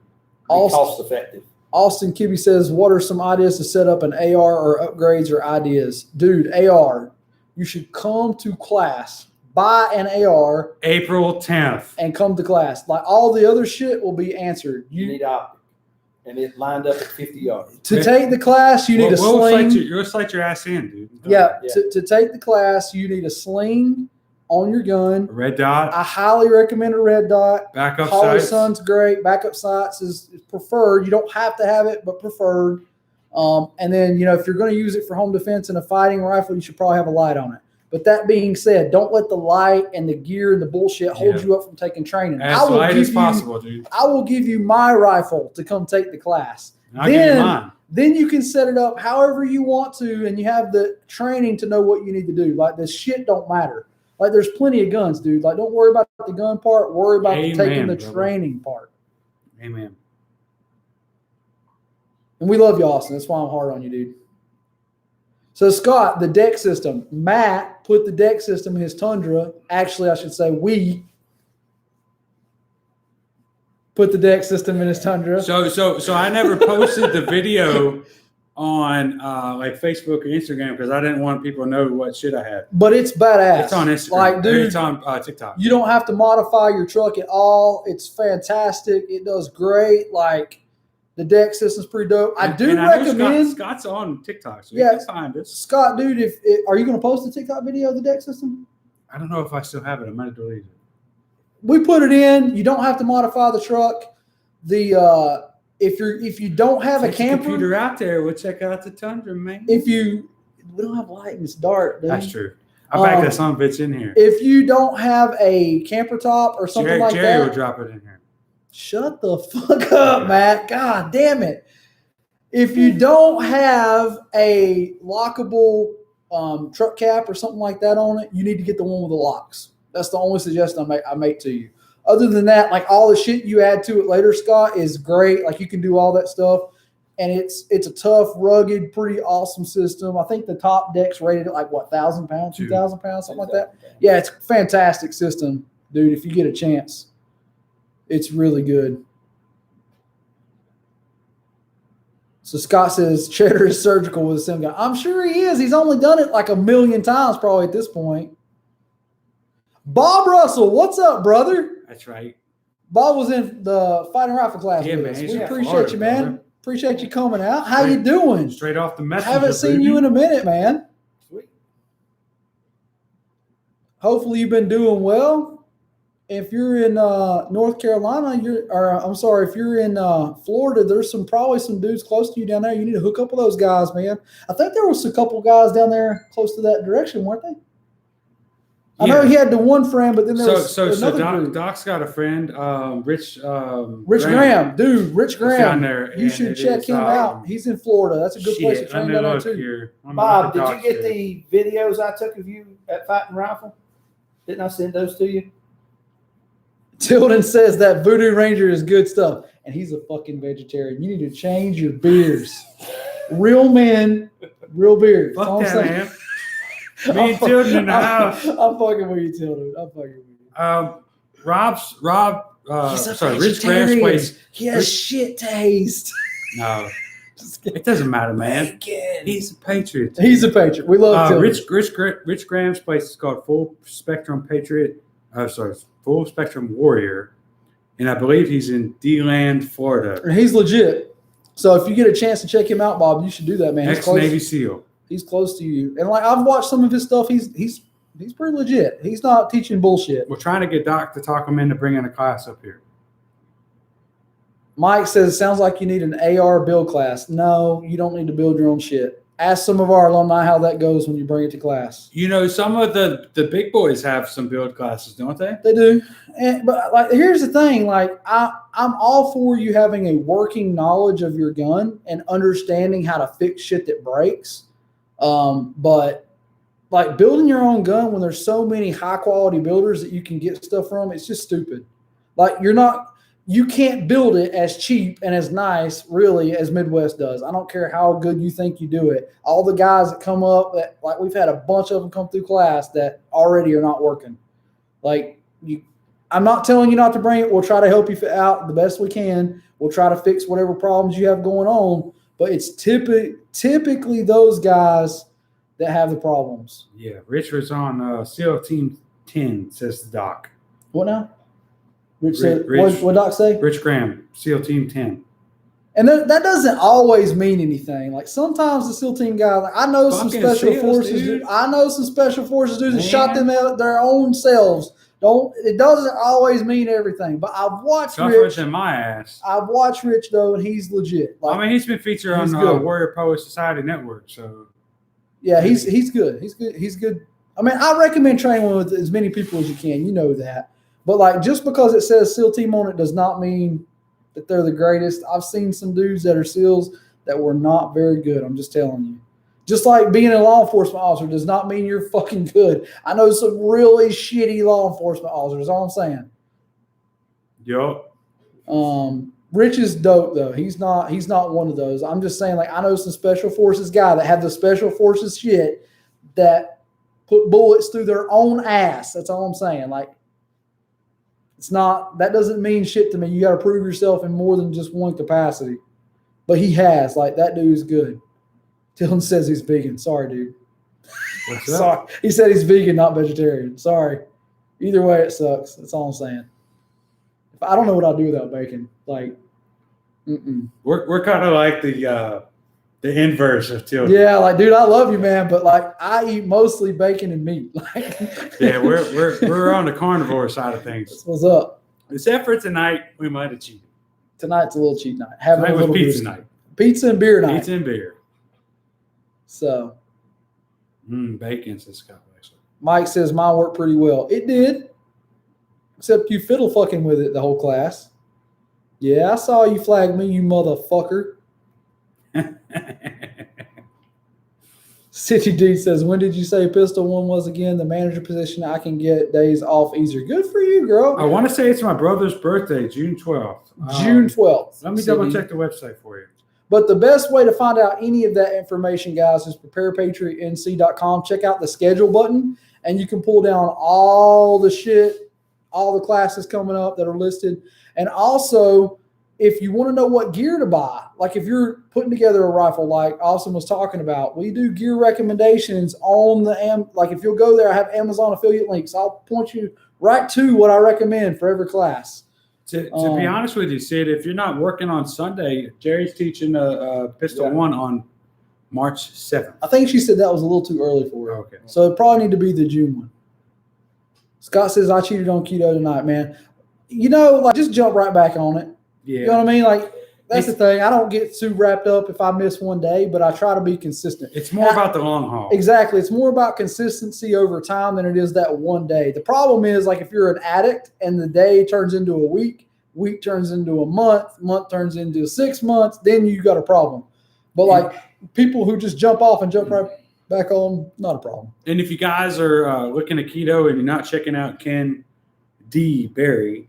[SPEAKER 3] cost effective.
[SPEAKER 2] Austin Kibbe says, what are some ideas to set up an AR or upgrades or ideas? Dude, AR, you should come to class, buy an AR.
[SPEAKER 1] April 10th.
[SPEAKER 2] And come to class. Like all the other shit will be answered.
[SPEAKER 3] You need optic. And it lined up at 50 yards.
[SPEAKER 2] To take the class, you need a sling.
[SPEAKER 1] You'll slide your ass in, dude.
[SPEAKER 2] Yeah. To take the class, you need a sling on your gun.
[SPEAKER 1] A red dot.
[SPEAKER 2] I highly recommend a red dot.
[SPEAKER 1] Backup sights.
[SPEAKER 2] Sun's great. Backup sights is preferred. You don't have to have it, but preferred. And then, if you're going to use it for home defense and a fighting rifle, you should probably have a light on it. But that being said, don't let the light and the gear and the bullshit hold you up from taking training.
[SPEAKER 1] As light as possible, dude.
[SPEAKER 2] I will give you my rifle to come take the class.
[SPEAKER 1] I'll give you mine.
[SPEAKER 2] Then you can set it up however you want to, and you have the training to know what you need to do. Like, this shit don't matter. Like, there's plenty of guns, dude. Like, don't worry about the gun part. Worry about taking the training part.
[SPEAKER 1] Amen.
[SPEAKER 2] And we love you, Austin. That's why I'm hard on you, dude. So, Scott, the deck system. Matt put the deck system in his Tundra. Actually, I should say we put the deck system in his Tundra.
[SPEAKER 1] So I never posted the video on like Facebook or Instagram because I didn't want people to know what shit I had.
[SPEAKER 2] But it's badass.
[SPEAKER 1] It's on Instagram.
[SPEAKER 2] Like, dude,
[SPEAKER 1] it's on TikTok.
[SPEAKER 2] You don't have to modify your truck at all. It's fantastic. It does great. Like, the deck system's pretty dope. I recommend.
[SPEAKER 1] Scott's on TikTok, so
[SPEAKER 2] yeah,
[SPEAKER 1] you can find us.
[SPEAKER 2] Scott, dude, are you going to post a TikTok video of the deck system?
[SPEAKER 1] I don't know if I still have it. I might have deleted it.
[SPEAKER 2] We put it in. You don't have to modify the truck. If you don't have a camper,
[SPEAKER 1] computer out there, we'll check out the Tundra, man.
[SPEAKER 2] We don't have light and it's dark, dude.
[SPEAKER 1] That's true. I back that son of a bitch in here.
[SPEAKER 2] If you don't have a camper top or something like that,
[SPEAKER 1] Jerry will drop it in here.
[SPEAKER 2] Shut the fuck up, Matt. God damn it. If you don't have a lockable truck cap or something like that on it, you need to get the one with the locks. That's the only suggestion I make to you. Other than that, like all the shit you add to it later, Scott, is great. Like you can do all that stuff. And it's a tough, rugged, pretty awesome system. I think the top deck's rated at like, 1,000 pounds, 2,000 pounds, something like that. Yeah, it's a fantastic system, dude, if you get a chance. It's really good. So Scott says Cheddar is surgical with the same guy. I'm sure he is. He's only done it like 1,000,000 times probably at this point. Bob Russell, what's up, brother?
[SPEAKER 1] That's right.
[SPEAKER 2] Bob was in the fighting rifle class with us. We appreciate you, man. Brother. Appreciate you coming out. How you doing?
[SPEAKER 1] Straight off the messenger.
[SPEAKER 2] Haven't seen you in a minute, man.
[SPEAKER 3] Sweet.
[SPEAKER 2] Hopefully you've been doing well. If you're in North Carolina, if you're in Florida, there's probably some dudes close to you down there. You need to hook up with those guys, man. I think there was a couple guys down there close to that direction, weren't they? I know he had the one friend, but then there was another group.
[SPEAKER 1] Doc's got a friend, Rich
[SPEAKER 2] Graham. Dude, Rich Graham.
[SPEAKER 1] Down there,
[SPEAKER 2] you should check him out. He's in Florida. That's a good place to train down there too.
[SPEAKER 3] Bob, did you get the videos I took of you at Fighting Rifle? Didn't I send those to you?
[SPEAKER 2] Tilden says that Voodoo Ranger is good stuff, and he's a fucking vegetarian. You need to change your beers. Real men, real beers.
[SPEAKER 1] Fuck that, man. Me and Tilden in the house.
[SPEAKER 2] I'm fucking with you, Tilden. I'm fucking with
[SPEAKER 1] you. Rich Graham's place.
[SPEAKER 2] He has shit taste.
[SPEAKER 1] No. It doesn't matter, man. He's a Patriot.
[SPEAKER 2] He's a Patriot. We love Tilden.
[SPEAKER 1] Rich Graham's place is called Full Spectrum Patriot. Full Spectrum Warrior. And I believe he's in D-Land, Florida.
[SPEAKER 2] He's legit. So if you get a chance to check him out, Bob, you should do that, man.
[SPEAKER 1] Ex-Navy SEAL.
[SPEAKER 2] He's close to you. And like I've watched some of his stuff. He's pretty legit. He's not teaching bullshit.
[SPEAKER 1] We're trying to get Doc to talk him into bringing a class up here.
[SPEAKER 2] Mike says, sounds like you need an AR build class. No, you don't need to build your own shit. Ask some of our alumni how that goes when you bring it to class.
[SPEAKER 1] You know, some of the big boys have some build classes, don't they?
[SPEAKER 2] They do. But like, here's the thing. Like, I'm all for you having a working knowledge of your gun and understanding how to fix shit that breaks. But like building your own gun when there's so many high quality builders that you can get stuff from, it's just stupid. Like you can't build it as cheap and as nice really as Midwest does. I don't care how good you think you do it. All the guys that come up that like we've had a bunch of them come through class that already are not working. Like I'm not telling you not to bring it. We'll try to help you out the best we can. We'll try to fix whatever problems you have going on, but it's typically those guys that have the problems.
[SPEAKER 1] Yeah, Richard's on SEAL Team 10, says the doc.
[SPEAKER 2] What now? Rich said, what Doc say?
[SPEAKER 1] Rich Graham, SEAL Team 10.
[SPEAKER 2] And that doesn't always mean anything. Like sometimes the SEAL team guy, like I know some
[SPEAKER 1] Fucking
[SPEAKER 2] special
[SPEAKER 1] SEALs,
[SPEAKER 2] forces.
[SPEAKER 1] dude.
[SPEAKER 2] I know some special forces dudes that shot
[SPEAKER 1] Man.
[SPEAKER 2] them out their own selves. It doesn't always mean everything. But I've watched
[SPEAKER 1] Tougher
[SPEAKER 2] Rich.
[SPEAKER 1] than my ass.
[SPEAKER 2] I've watched Rich though, and he's legit. Like,
[SPEAKER 1] I mean, he's been featured on
[SPEAKER 2] he's good.
[SPEAKER 1] Warrior Power Society Network, so
[SPEAKER 2] yeah, he's good. He's good. I mean, I recommend training with as many people as you can. You know that. But like, just because it says SEAL team on it does not mean that they're the greatest. I've seen some dudes that are SEALs that were not very good. I'm just telling you. Just like being a law enforcement officer does not mean you're fucking good. I know some really shitty law enforcement officers. All I'm saying.
[SPEAKER 1] yup.
[SPEAKER 2] Rich is dope though. He's not one of those. I'm just saying, like, I know some special forces guy that have the special forces shit that put bullets through their own ass. That's all I'm saying. Like, that doesn't mean shit to me. You got to prove yourself in more than just one capacity. But he has. Like, that dude's good. Dylan says he's vegan. Sorry, dude.
[SPEAKER 1] What's up?
[SPEAKER 2] Sorry. He said he's vegan, not vegetarian. Sorry. Either way, it sucks. That's all I'm saying. I don't know what I'll do without bacon. Like,
[SPEAKER 1] We're kind of like the inverse of Tilden.
[SPEAKER 2] yeah, like, dude, I love you, man, but like, I eat mostly bacon and meat. Like,
[SPEAKER 1] Yeah, we're on the carnivore side of things.
[SPEAKER 2] that's what's up.
[SPEAKER 1] Except for tonight, we might have cheated.
[SPEAKER 2] Tonight's a little cheat night. Having
[SPEAKER 1] Tonight
[SPEAKER 2] a
[SPEAKER 1] was
[SPEAKER 2] little
[SPEAKER 1] pizza
[SPEAKER 2] bit of-
[SPEAKER 1] night.
[SPEAKER 2] Pizza and beer night.
[SPEAKER 1] Pizza and beer.
[SPEAKER 2] So
[SPEAKER 1] Bacon, says Scott Wexler.
[SPEAKER 2] Mike says mine worked pretty well. It did. Except you fiddle fucking with it the whole class. Yeah, I saw you flag me, you motherfucker. City D says, when did you say pistol one was again? The manager position, I can get days off easier. Good for you, girl.
[SPEAKER 1] I want to say it's my brother's birthday, June 12th.
[SPEAKER 2] June 12th.
[SPEAKER 1] Let me
[SPEAKER 2] City.
[SPEAKER 1] double check the website for you.
[SPEAKER 2] But the best way to find out any of that information, guys, is preparepatriotnc.com. Check out the schedule button, and you can pull down all the shit, all the classes coming up that are listed. And also, if you want to know what gear to buy, like if you're putting together a rifle like Austin was talking about, we do gear recommendations on like if you'll go there, I have Amazon affiliate links. I'll point you right to what I recommend for every class.
[SPEAKER 1] To be honest with you, Sid, if you're not working on Sunday, Jerry's teaching a Pistol 1 on March 7th.
[SPEAKER 2] I think she said that was a little too early for her.
[SPEAKER 1] Okay.
[SPEAKER 2] So it probably need to be the June one. Scott says, I cheated on keto tonight, man. You know, like just jump right back on it.
[SPEAKER 1] Yeah.
[SPEAKER 2] You know what I mean? Like, that's the thing. I don't get too wrapped up if I miss one day, but I try to be consistent.
[SPEAKER 1] It's more about the long haul.
[SPEAKER 2] Exactly. It's more about consistency over time than it is that one day. The problem is, like, if you're an addict and the day turns into a week turns into a month turns into 6 months, then you got a problem. But, like, people who just jump off and jump right back on, not a problem.
[SPEAKER 1] And if you guys are looking at keto and you're not checking out Ken D. Berry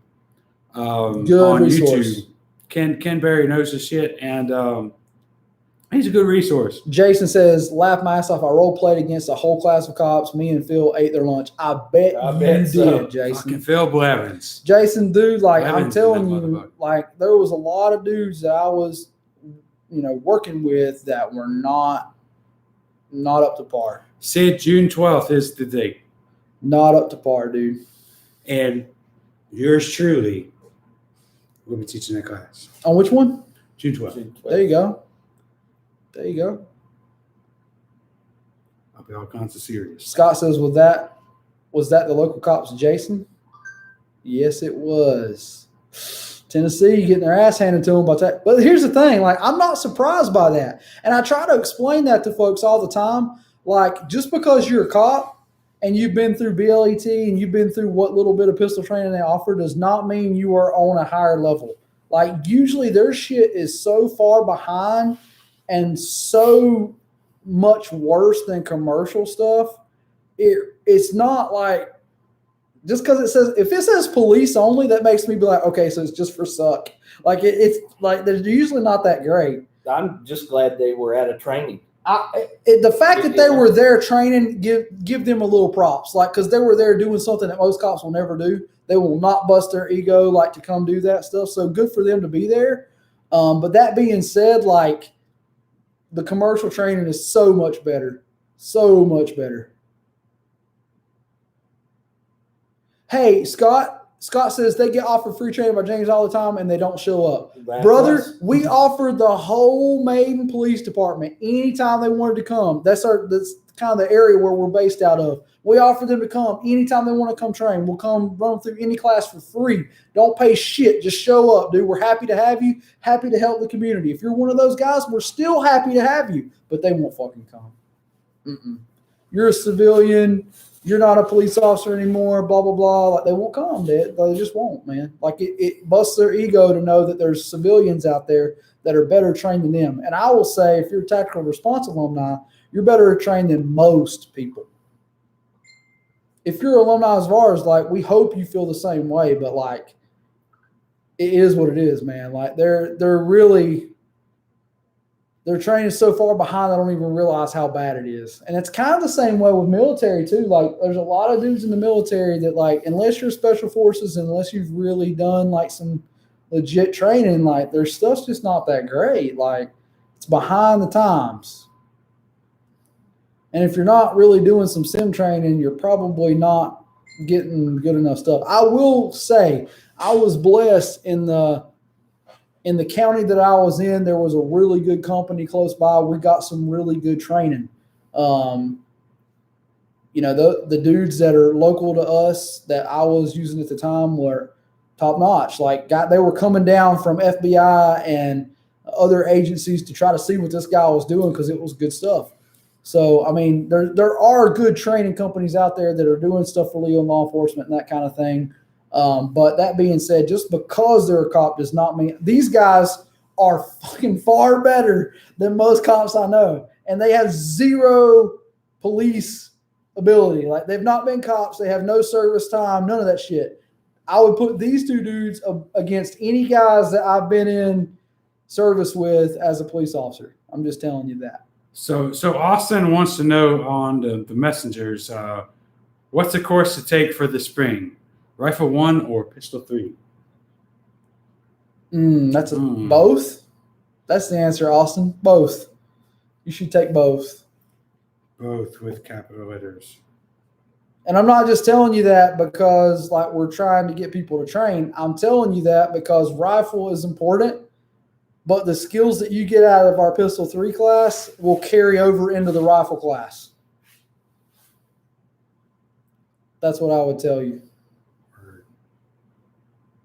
[SPEAKER 1] on
[SPEAKER 2] resource.
[SPEAKER 1] YouTube, Ken Berry knows his shit, and he's a good resource.
[SPEAKER 2] Jason says, laugh my ass off. I role played against a whole class of cops. Me and Phil ate their lunch. I bet you
[SPEAKER 3] so.
[SPEAKER 2] did, Jason.
[SPEAKER 1] Fucking Phil Blevins.
[SPEAKER 2] Jason, dude, like, I'm
[SPEAKER 1] Blevins
[SPEAKER 2] telling
[SPEAKER 1] in that
[SPEAKER 2] you,
[SPEAKER 1] motherfucker.
[SPEAKER 2] like, there was a lot of dudes that I was, working with that were not up to par.
[SPEAKER 1] Sid, June 12th is the date.
[SPEAKER 2] Not up to par, dude.
[SPEAKER 1] And yours truly will be teaching that class.
[SPEAKER 2] On which one?
[SPEAKER 1] June 12th.
[SPEAKER 2] There you go. There you go.
[SPEAKER 1] I'll be all kinds of serious.
[SPEAKER 2] Scott says, was that the local cops, Jason? Yes, it was. Tennessee getting their ass handed to them by that. But here's the thing, like, I'm not surprised by that. And I try to explain that to folks all the time. Like, just because you're a cop and you've been through BLET and you've been through what little bit of pistol training they offer does not mean you are on a higher level. Like, usually their shit is so far behind and so much worse than commercial stuff. It's not like, just because if it says police only, that makes me be like, okay, so it's just for suck. Like, it's like, they're usually not that great.
[SPEAKER 3] I'm just glad they were at a training.
[SPEAKER 2] The fact that they were there training, give them a little props. Like, because they were there doing something that most cops will never do. They will not bust their ego, like, to come do that stuff. So good for them to be there. But that being said, like, the commercial training is so much better. So much better. Hey, Scott says they get offered free training by James all the time and they don't show up. Brother, we offered the whole Maiden Police Department anytime they wanted to come. That's kind of the area where we're based out of. We offer them to come anytime they want to come train. We'll come run through any class for free. Don't pay shit. Just show up, dude. We're happy to have you. Happy to help the community. If you're one of those guys, we're still happy to have you. But they won't fucking come. You're a civilian. You're not a police officer anymore, blah, blah, blah. Like, they won't come. They just won't, man. Like, it busts their ego to know that there's civilians out there that are better trained than them. And I will say, if you're a tactical response alumni, you're better trained than most people. If you're alumni of ours, like, we hope you feel the same way, but, like, it is what it is, man. Like, they're training so far behind, I don't even realize how bad it is. And it's kind of the same way with military too. Like, there's a lot of dudes in the military that, like, unless you're special forces, unless you've really done like some legit training, like, their stuff's just not that great. Like, it's behind the times. And if you're not really doing some sim training, you're probably not getting good enough stuff. I will say I was blessed in the county that I was in. There was a really good company close by. We got some really good training. The dudes that are local to us that I was using at the time were top notch. Like, they were coming down from FBI and other agencies to try to see what this guy was doing because it was good stuff. So, I mean, there are good training companies out there that are doing stuff for legal law enforcement and that kind of thing. But that being said, just because they're a cop does not mean these guys are fucking far better than most cops I know. And they have zero police ability. Like, they've not been cops. They have no service time, none of that shit. I would put these two dudes against any guys that I've been in service with as a police officer. I'm just telling you that.
[SPEAKER 1] So Austin wants to know on the messengers, what's the course to take for the spring? Rifle 1 or Pistol 3?
[SPEAKER 2] That's both. That's the answer, Austin. Both. You should take both.
[SPEAKER 1] Both with capital letters.
[SPEAKER 2] And I'm not just telling you that because, like, we're trying to get people to train. I'm telling you that because rifle is important, but the skills that you get out of our Pistol 3 class will carry over into the rifle class. That's what I would tell you.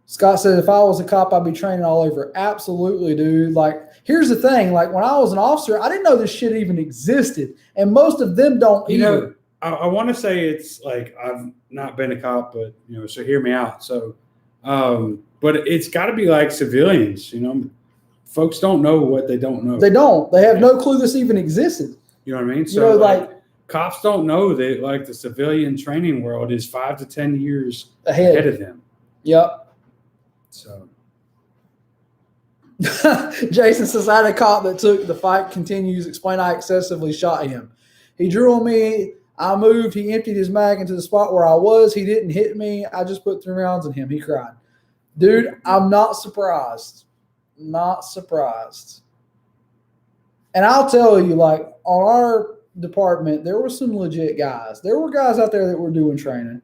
[SPEAKER 2] Scott said, if I was a cop, I'd be training all over. Absolutely, dude. Like, here's the thing. Like, when I was an officer, I didn't know this shit even existed. And most of them don't either.
[SPEAKER 1] I want to say it's like, I've not been a cop, but, so hear me out. So, but it's got to be like civilians, Folks don't know what they don't know.
[SPEAKER 2] They don't. They have no clue this even existed.
[SPEAKER 1] You know what I mean? So, like, cops don't know that, like, the civilian training world is 5 to 10 years ahead of them.
[SPEAKER 2] Yep.
[SPEAKER 1] So,
[SPEAKER 2] Jason says, I had a cop that took the fight continues. Explain, I excessively shot him. He drew on me. I moved. He emptied his mag into the spot where I was. He didn't hit me. I just put 3 rounds in him. He cried. Dude, I'm not surprised. Not surprised. And I'll tell you, like, on our department, there were some legit guys. There were guys out there that were doing training.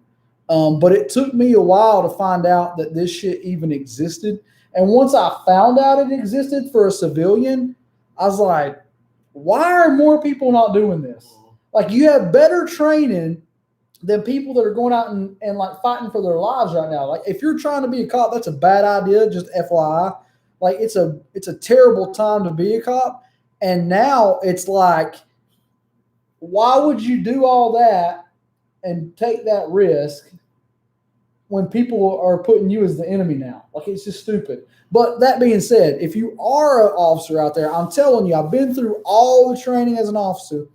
[SPEAKER 2] But it took me a while to find out that this shit even existed. And once I found out it existed for a civilian, I was like, why are more people not doing this? Like, you have better training than people that are going out and like fighting for their lives right now. Like if you're trying to be a cop, that's a bad idea. Just FYI, like it's a terrible time to be a cop. And now it's like, why would you do all that and take that risk when people are putting you as the enemy now? Like it's just stupid. But that being said, if you are an officer out there, I'm telling you, I've been through all the training as an officer.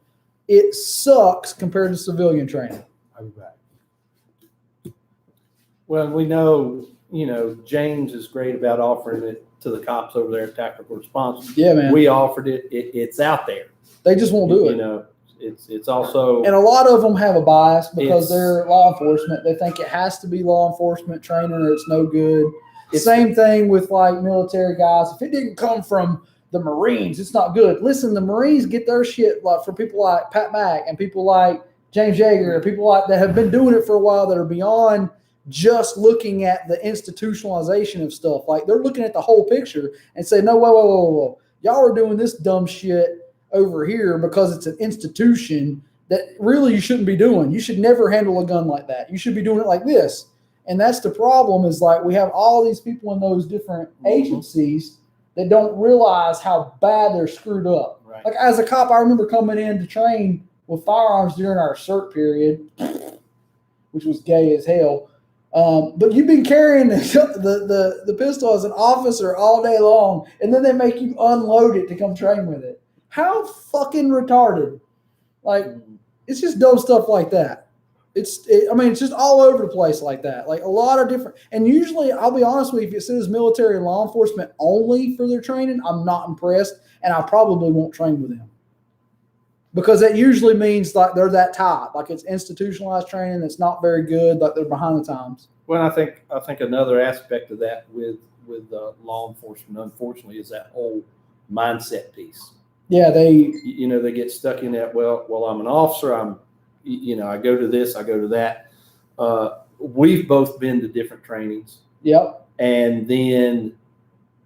[SPEAKER 2] It sucks compared to civilian training.
[SPEAKER 1] I'll be back.
[SPEAKER 3] Well, we know, James is great about offering it to the cops over there at Tactical Response.
[SPEAKER 2] Yeah, man.
[SPEAKER 3] We offered it. It's out there.
[SPEAKER 2] They just won't do it.
[SPEAKER 3] It's also,
[SPEAKER 2] and a lot of them have a bias because
[SPEAKER 3] It's-
[SPEAKER 2] they're law enforcement. They think it has to be law enforcement training or it's no good.
[SPEAKER 3] It's-
[SPEAKER 2] Same thing with like military guys. If it didn't come from the Marines, it's not good. Listen, the Marines get their shit like from people like Pat Mack and people like James Yeager and people like that have been doing it for a while that are beyond just looking at the institutionalization of stuff. Like they're looking at the whole picture and say, no, whoa. Y'all are doing this dumb shit over here because it's an institution that really you shouldn't be doing. You should never handle a gun like that. You should be doing it like this. And that's the problem is like we have all these people in those different agencies that don't realize how bad they're screwed up.
[SPEAKER 3] Right.
[SPEAKER 2] Like as a cop, I remember coming in to train with firearms during our cert period, which was gay as hell. But you've been carrying the pistol as an officer all day long, and then they make you unload it to come train with it. How fucking retarded. Like, it's just dumb stuff like that. It's just all over the place like that. Like a lot of different, and usually I'll be honest with you, if it says military and law enforcement only for their training, I'm not impressed, and I probably won't train with them. Because that usually means like they're that type, like it's institutionalized training that's not very good, like they're behind the times.
[SPEAKER 3] well, I think another aspect of that with law enforcement, unfortunately, is that whole mindset piece.
[SPEAKER 2] Yeah,
[SPEAKER 3] They get stuck in that. Well, I'm an officer. I go to this, I go to that. We've both been to different trainings.
[SPEAKER 2] Yep.
[SPEAKER 3] And then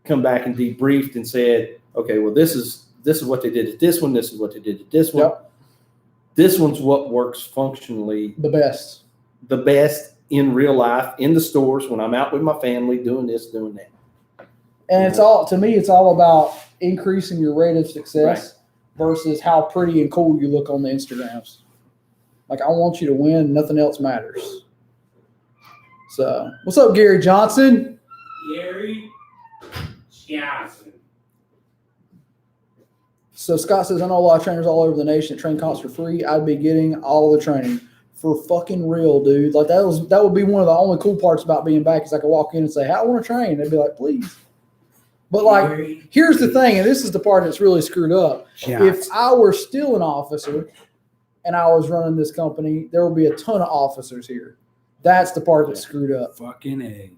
[SPEAKER 3] come back and debriefed and said, okay, well, this is what they did at this one. This is what they did at this one.
[SPEAKER 2] Yep. This
[SPEAKER 3] one's what works functionally
[SPEAKER 2] the best
[SPEAKER 3] in real life, in the stores, when I'm out with my family, doing this, doing that.
[SPEAKER 2] And it's all about increasing your rate of success versus how pretty and cool you look on the Instagrams. Like, I want you to win. Nothing else matters. So, what's up, Gary Johnson?
[SPEAKER 1] Gary Johnson.
[SPEAKER 2] So Scott says, I know a lot of trainers all over the nation that train cops for free. I'd be getting all the training for fucking real, dude. Like that would be one of the only cool parts about being back is I could walk in and say, hey, I want to train. They'd be like, please. But like, here's the thing, and this is the part that's really screwed up. If I were still an officer and I was running this company, there would be a ton of officers here. That's the part that's screwed up.
[SPEAKER 1] Fucking A.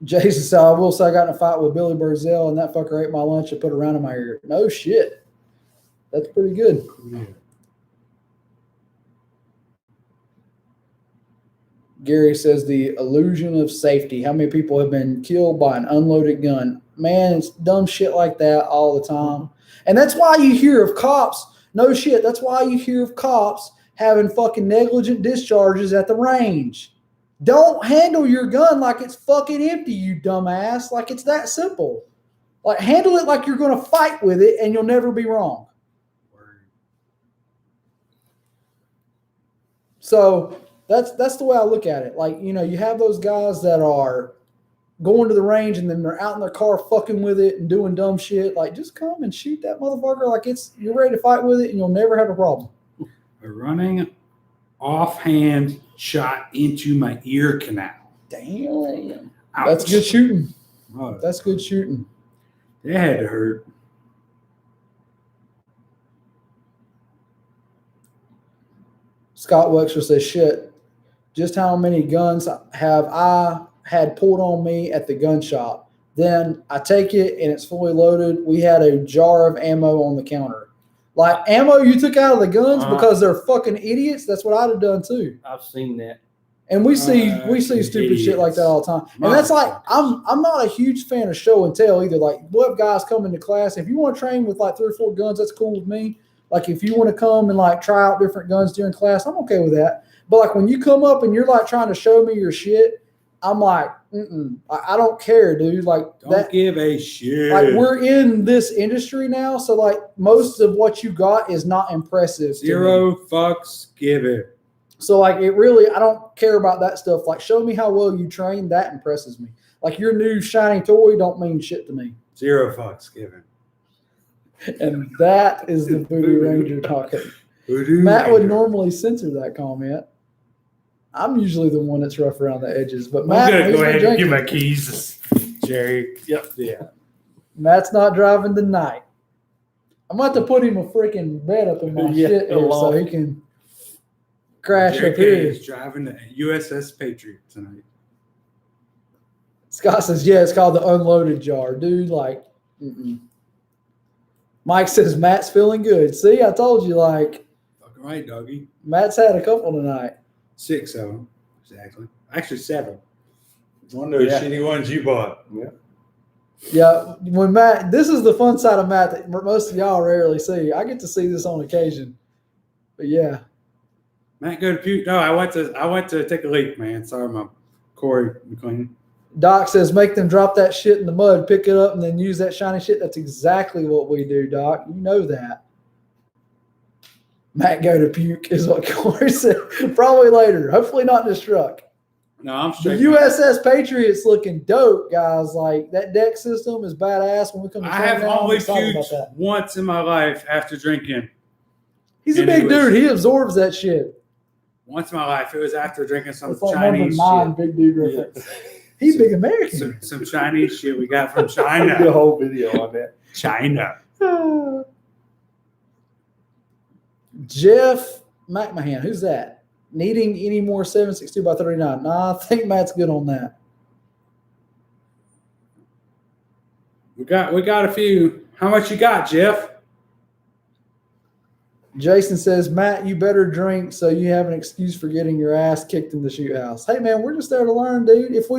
[SPEAKER 2] Jason said, I will say I got in a fight with Billy Burzell, and that fucker ate my lunch and put it around in my ear. No shit. That's pretty good.
[SPEAKER 1] Yeah.
[SPEAKER 2] Gary says the illusion of safety. How many people have been killed by an unloaded gun? Man, it's dumb shit like that all the time. And that's why you hear of cops. No shit. That's why you hear of cops having fucking negligent discharges at the range. Don't handle your gun like it's fucking empty, you dumbass. Like it's that simple. Like handle it like you're going to fight with it and you'll never be wrong. So that's the way I look at it. Like, you know, you have those guys that are going to the range and then they're out in their car fucking with it and doing dumb shit. Like, just come and shoot that motherfucker like you're ready to fight with it and you'll never have a problem.
[SPEAKER 1] A running offhand shot into my ear canal.
[SPEAKER 2] Damn.
[SPEAKER 1] Ouch.
[SPEAKER 2] That's good shooting.
[SPEAKER 1] Oh,
[SPEAKER 2] That's good shooting.
[SPEAKER 1] It had to hurt.
[SPEAKER 2] Scott Wexler says, shit, just how many guns have I had pulled on me at the gun shop? Then I take it and it's fully loaded. We had a jar of ammo on the counter. Like ammo you took out of the guns because they're fucking idiots. That's what I'd have done too.
[SPEAKER 3] I've seen that.
[SPEAKER 2] And we see stupid shit like that all the time. And that's like I'm not a huge fan of show and tell either. Like we'll have guys come into class. If you want to train with like 3 or 4 guns, that's cool with me. Like if you want to come and like try out different guns during class, I'm okay with that. But like when you come up and you're like trying to show me your shit, I'm like, I don't care, dude. Like
[SPEAKER 1] don't give a shit.
[SPEAKER 2] Like we're in this industry now, so like most of what you got is not impressive.
[SPEAKER 1] Zero fucks given.
[SPEAKER 2] So like it really, I don't care about that stuff. Like show me how well you train. That impresses me. Like your new shiny toy don't mean shit to me.
[SPEAKER 1] Zero fucks given.
[SPEAKER 2] And that is the Voodoo Ranger talking. Matt would normally censor that comment. I'm usually the one that's rough around the edges, but Matt,
[SPEAKER 1] I'm gonna go ahead and give my keys, Jerry. Yep. Yeah.
[SPEAKER 2] Matt's not driving tonight. I'm about to put him a freaking bed up in my shit here so he can crash
[SPEAKER 1] Jerry
[SPEAKER 2] up here.
[SPEAKER 1] He's driving the USS Patriot tonight.
[SPEAKER 2] Scott says, yeah, it's called the unloaded jar. Dude, like, Mike says, Matt's feeling good. See, I told you, like.
[SPEAKER 1] Fucking right, doggy.
[SPEAKER 2] Matt's had a couple tonight.
[SPEAKER 1] 6 of them, exactly. Actually, 7. One of those shitty ones you bought. Yeah.
[SPEAKER 2] Yeah, when Matt, this is the fun side of Matt that most of y'all rarely see. I get to see this on occasion. But yeah.
[SPEAKER 1] Matt, go to puke. No, I went to take a leak, man. Sorry, my Corey McLean.
[SPEAKER 2] Doc says, make them drop that shit in the mud, pick it up, and then use that shiny shit. That's exactly what we do, Doc. You know that. Matt go to puke is what Corey said. Probably later. Hopefully not in this truck.
[SPEAKER 1] No, I'm straight.
[SPEAKER 2] The USS Patriots looking dope, guys. Like that deck system is badass. When we come to
[SPEAKER 1] I have only puked once in my life after drinking.
[SPEAKER 2] He's a big dude. He absorbs that shit.
[SPEAKER 1] Once in my life. It was after drinking some
[SPEAKER 2] like
[SPEAKER 1] Chinese
[SPEAKER 2] shit. Big dude reference. He's big American.
[SPEAKER 1] Some Chinese shit we got from China.
[SPEAKER 3] The whole video on that.
[SPEAKER 1] China.
[SPEAKER 2] Jeff McMahon, who's that? Needing any more 7.62 by 39? Nah, I think Matt's good on that.
[SPEAKER 1] We got a few. How much you got, Jeff?
[SPEAKER 2] Jason says, Matt, you better drink so you have an excuse for getting your ass kicked in the shoot house. Hey man, we're just there to learn, dude. If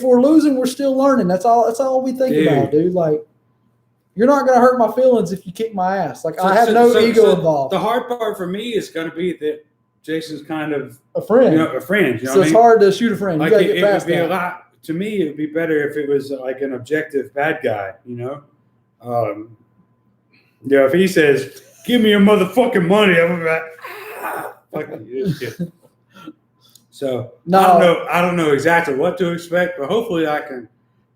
[SPEAKER 2] we're losing, we're still learning. That's all we think about, dude. Like, you're not gonna hurt my feelings if you kick my ass. Like, I have no ego involved.
[SPEAKER 1] The hard part for me is gonna be that Jason's kind of
[SPEAKER 2] a friend.
[SPEAKER 1] A friend. You know
[SPEAKER 2] so it's hard to shoot a friend.
[SPEAKER 1] Like
[SPEAKER 2] you gotta get past
[SPEAKER 1] it would be
[SPEAKER 2] that.
[SPEAKER 1] a lot. To me, it would be better if it was like an objective bad guy. If he says, "Give me your motherfucking money," I'm like, fuck you. So
[SPEAKER 2] no.
[SPEAKER 1] I don't know exactly what to expect, but hopefully I can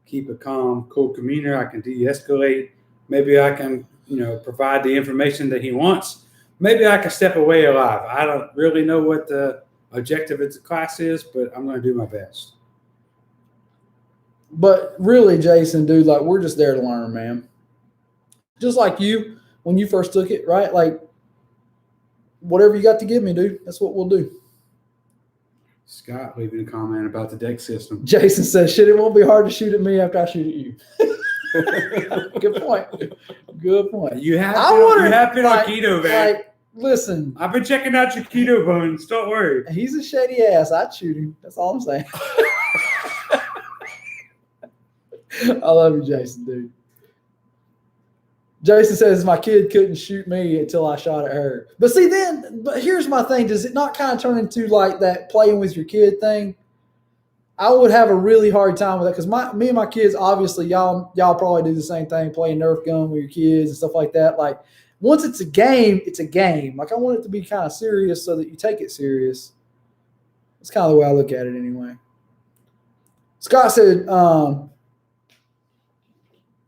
[SPEAKER 1] keep a calm, cool demeanor. I can de-escalate. Maybe I can, provide the information that he wants. Maybe I can step away alive. I don't really know what the objective of the class is, but I'm going to do my best.
[SPEAKER 2] But really, Jason, dude, like we're just there to learn, man. Just like you, when you first took it, right? Like whatever you got to give me, dude, that's what we'll do.
[SPEAKER 1] Scott leaving a comment about the deck system.
[SPEAKER 2] Jason says, shit, it won't be hard to shoot at me after I shoot at you. Good point. Good point.
[SPEAKER 1] You have been on keto, man.
[SPEAKER 2] Like, listen.
[SPEAKER 1] I've been checking out your keto bones. Don't worry.
[SPEAKER 2] He's a shady ass. I'd shoot him. That's all I'm saying. I love you, Jason, dude. Jason says my kid couldn't shoot me until I shot at her. But see, but here's my thing. Does it not kind of turn into like that playing with your kid thing? I would have a really hard time with that because me and my kids, obviously, y'all probably do the same thing, playing Nerf gun with your kids and stuff like that. Like, once it's a game, it's a game. Like, I want it to be kind of serious so that you take it serious. That's kind of the way I look at it anyway. Scott said,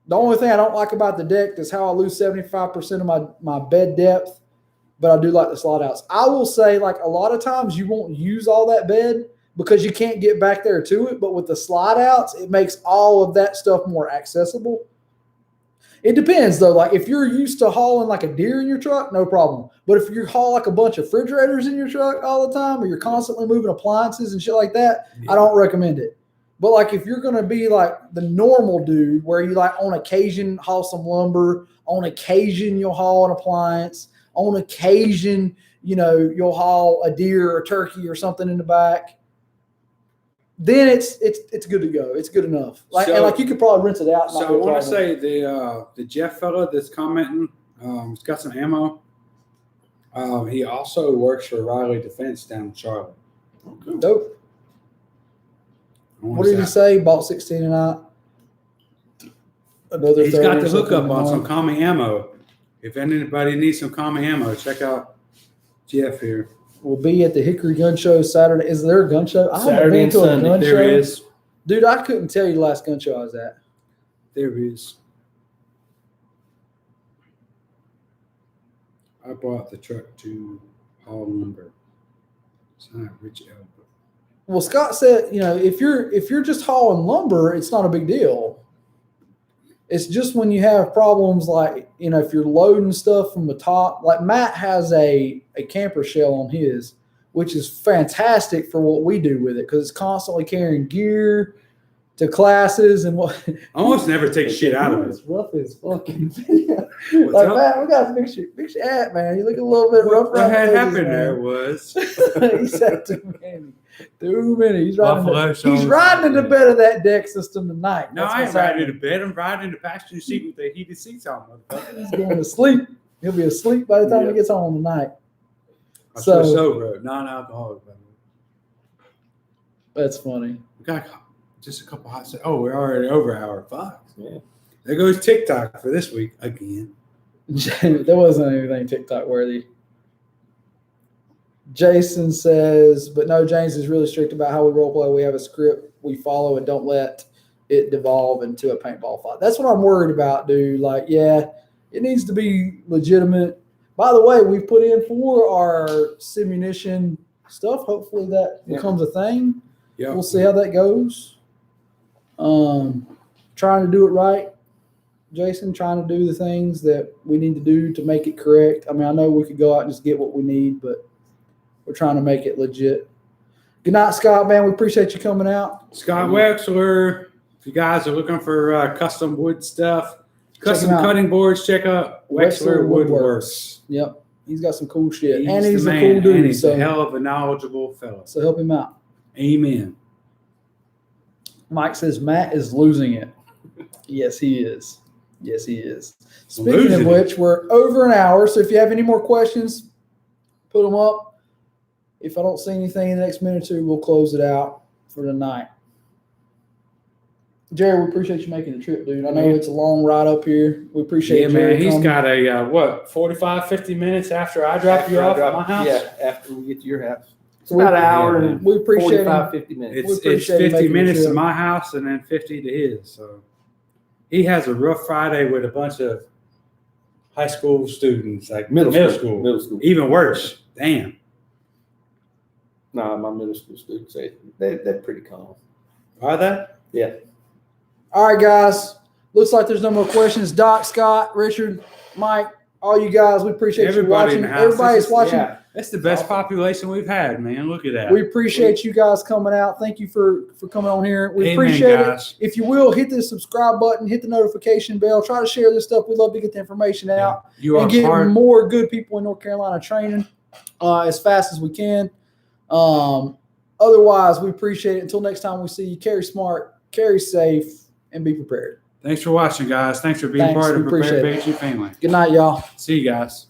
[SPEAKER 2] the only thing I don't like about the deck is how I lose 75% of my bed depth, but I do like the slot outs. I will say, like, a lot of times you won't use all that bed because you can't get back there to it, but with the slide outs, it makes all of that stuff more accessible. It depends, though. Like, if you're used to hauling like a deer in your truck, no problem. But if you haul like a bunch of refrigerators in your truck all the time, or you're constantly moving appliances and shit like that, I don't recommend it. But like if you're going to be like the normal dude where you like on occasion haul some lumber, on occasion you'll haul an appliance, on occasion, you'll haul a deer or turkey or something in the back, then it's good to go. It's good enough. Like
[SPEAKER 1] So-
[SPEAKER 2] and like you could probably rinse it out. and not
[SPEAKER 1] So I
[SPEAKER 2] be a
[SPEAKER 1] want to
[SPEAKER 2] problem.
[SPEAKER 1] say the Jeff fella that's commenting, he's got some ammo. He also works for Riley Defense down in Charlotte.
[SPEAKER 2] Dope.
[SPEAKER 1] I wanna
[SPEAKER 2] What did he say? Bought 16 and out. Another
[SPEAKER 1] He's
[SPEAKER 2] 30
[SPEAKER 1] got
[SPEAKER 2] or
[SPEAKER 1] the
[SPEAKER 2] something
[SPEAKER 1] hookup
[SPEAKER 2] in the
[SPEAKER 1] on some
[SPEAKER 2] month.
[SPEAKER 1] common ammo. If anybody needs some common ammo, check out Jeff here.
[SPEAKER 2] We'll be at the Hickory Gun Show Saturday. Is there a gun show? I haven't
[SPEAKER 3] Saturday
[SPEAKER 2] been
[SPEAKER 3] and
[SPEAKER 2] to a
[SPEAKER 3] Sunday.
[SPEAKER 2] gun
[SPEAKER 1] There
[SPEAKER 2] show.
[SPEAKER 1] is.
[SPEAKER 2] Dude, I couldn't tell you the last gun show I was at.
[SPEAKER 1] There is. I bought the truck to haul lumber. It's not Rich Elba.
[SPEAKER 2] Well, Scott said, if you're just hauling lumber, it's not a big deal. It's just when you have problems like, if you're loading stuff from the top, like Matt has a camper shell on his, which is fantastic for what we do with it because it's constantly carrying gear to classes and what.
[SPEAKER 1] I almost never take shit out of it.
[SPEAKER 2] It's rough as fucking.
[SPEAKER 1] What's
[SPEAKER 2] Like,
[SPEAKER 1] up?
[SPEAKER 2] Matt, we got to fix your hat, man. You look a little bit rough.
[SPEAKER 1] What
[SPEAKER 2] around the
[SPEAKER 1] had
[SPEAKER 2] edges,
[SPEAKER 1] happened
[SPEAKER 2] man.
[SPEAKER 1] there was
[SPEAKER 2] He said too many. Too many. He's riding,
[SPEAKER 1] Buffalo
[SPEAKER 2] he's
[SPEAKER 1] Soldier.
[SPEAKER 2] riding in the bed of that deck system tonight.
[SPEAKER 1] no,
[SPEAKER 2] That's
[SPEAKER 1] I ain't
[SPEAKER 2] what's
[SPEAKER 1] riding in
[SPEAKER 2] happening.
[SPEAKER 1] the bed. I'm riding in the passenger seat with the heated seats on, motherfucker.
[SPEAKER 2] He's going to sleep. He'll be asleep by the time
[SPEAKER 1] Yeah.
[SPEAKER 2] he gets home tonight.
[SPEAKER 1] I
[SPEAKER 2] So-
[SPEAKER 1] swear sober, non-alcoholic. by the way.
[SPEAKER 2] That's funny.
[SPEAKER 1] We got just a couple hot. Oh, we're already over hour. Fuck.
[SPEAKER 3] Yeah.
[SPEAKER 1] There goes TikTok for this week again.
[SPEAKER 2] There wasn't anything TikTok worthy. Jason says, but no, James is really strict about how we role play. We have a script we follow and don't let it devolve into a paintball fight. That's what I'm worried about, dude. Like, yeah, it needs to be legitimate. By the way, we put in for our simunition stuff. Hopefully that
[SPEAKER 3] Yeah.
[SPEAKER 2] becomes a thing.
[SPEAKER 1] Yeah.
[SPEAKER 2] We'll see how that goes. Trying to do it right. Jason, trying to do the things that we need to do to make it correct. I mean, I know we could go out and just get what we need, but we're trying to make it legit. Good night, Scott, man. We appreciate you coming out.
[SPEAKER 1] Scott Wexler. If you guys are looking for custom wood stuff, custom
[SPEAKER 2] him out.
[SPEAKER 1] cutting boards, check out Wexler Woodworks.
[SPEAKER 2] Yep. He's got some cool shit. And
[SPEAKER 1] the
[SPEAKER 2] he's a
[SPEAKER 1] man,
[SPEAKER 2] cool
[SPEAKER 1] and
[SPEAKER 2] dude.
[SPEAKER 1] he's
[SPEAKER 2] So,
[SPEAKER 1] a hell of a knowledgeable fellow.
[SPEAKER 2] so help him out.
[SPEAKER 1] Amen.
[SPEAKER 2] Mike says Matt is losing it. Yes, he is. Yes, he is. Speaking
[SPEAKER 1] Losing
[SPEAKER 2] of
[SPEAKER 1] it.
[SPEAKER 2] which, we're over an hour. So if you have any more questions, put them up. If I don't see anything in the next minute or two, we'll close it out for the night. Jerry, we appreciate you making the trip, dude. I know it's a long ride up here. We appreciate
[SPEAKER 1] Yeah,
[SPEAKER 2] Jerry
[SPEAKER 1] man. He's
[SPEAKER 2] coming.
[SPEAKER 1] got a 45, 50 minutes after I drop you off at my house.
[SPEAKER 3] Yeah, after we get to your house. It's
[SPEAKER 2] We-
[SPEAKER 3] about an hour
[SPEAKER 1] Yeah,
[SPEAKER 3] and
[SPEAKER 2] we appreciate
[SPEAKER 3] 45,
[SPEAKER 2] him.
[SPEAKER 3] 50 minutes.
[SPEAKER 1] It's
[SPEAKER 2] appreciate him
[SPEAKER 1] 50
[SPEAKER 2] making the
[SPEAKER 1] minutes to
[SPEAKER 2] trip.
[SPEAKER 1] my house and then 50 to his. So he has a rough Friday with a bunch of high school students, like middle school.
[SPEAKER 3] Middle school.
[SPEAKER 1] Even worse. Damn.
[SPEAKER 3] No, my middle school students, they're pretty calm.
[SPEAKER 1] Are they?
[SPEAKER 3] Yeah.
[SPEAKER 2] All right, guys. Looks like there's no more questions. Doc, Scott, Richard, Mike, all you guys, we appreciate
[SPEAKER 1] Everybody
[SPEAKER 2] you
[SPEAKER 1] in
[SPEAKER 2] watching.
[SPEAKER 1] the house.
[SPEAKER 2] Everybody's
[SPEAKER 1] This is-
[SPEAKER 2] watching.
[SPEAKER 3] Yeah.
[SPEAKER 1] That's the best
[SPEAKER 3] Awesome.
[SPEAKER 1] population we've had, man. Look at that.
[SPEAKER 2] We appreciate you guys coming out. Thank you for coming on here. We
[SPEAKER 1] Amen,
[SPEAKER 2] appreciate
[SPEAKER 1] guys.
[SPEAKER 2] it. If you will, hit the subscribe button, hit the notification bell. Try to share this stuff. We love to get the information out
[SPEAKER 1] You are
[SPEAKER 2] and get
[SPEAKER 1] part.
[SPEAKER 2] more good people in North Carolina training as fast as we can. Otherwise, we appreciate it. Until next time we see you, carry smart, carry safe, and be prepared.
[SPEAKER 1] Thanks for watching, guys. Thanks for being
[SPEAKER 2] Thanks,
[SPEAKER 1] part
[SPEAKER 2] we
[SPEAKER 1] of Prepared
[SPEAKER 2] appreciate it.
[SPEAKER 1] Bigotry family.
[SPEAKER 2] Good night, y'all.
[SPEAKER 1] See you guys.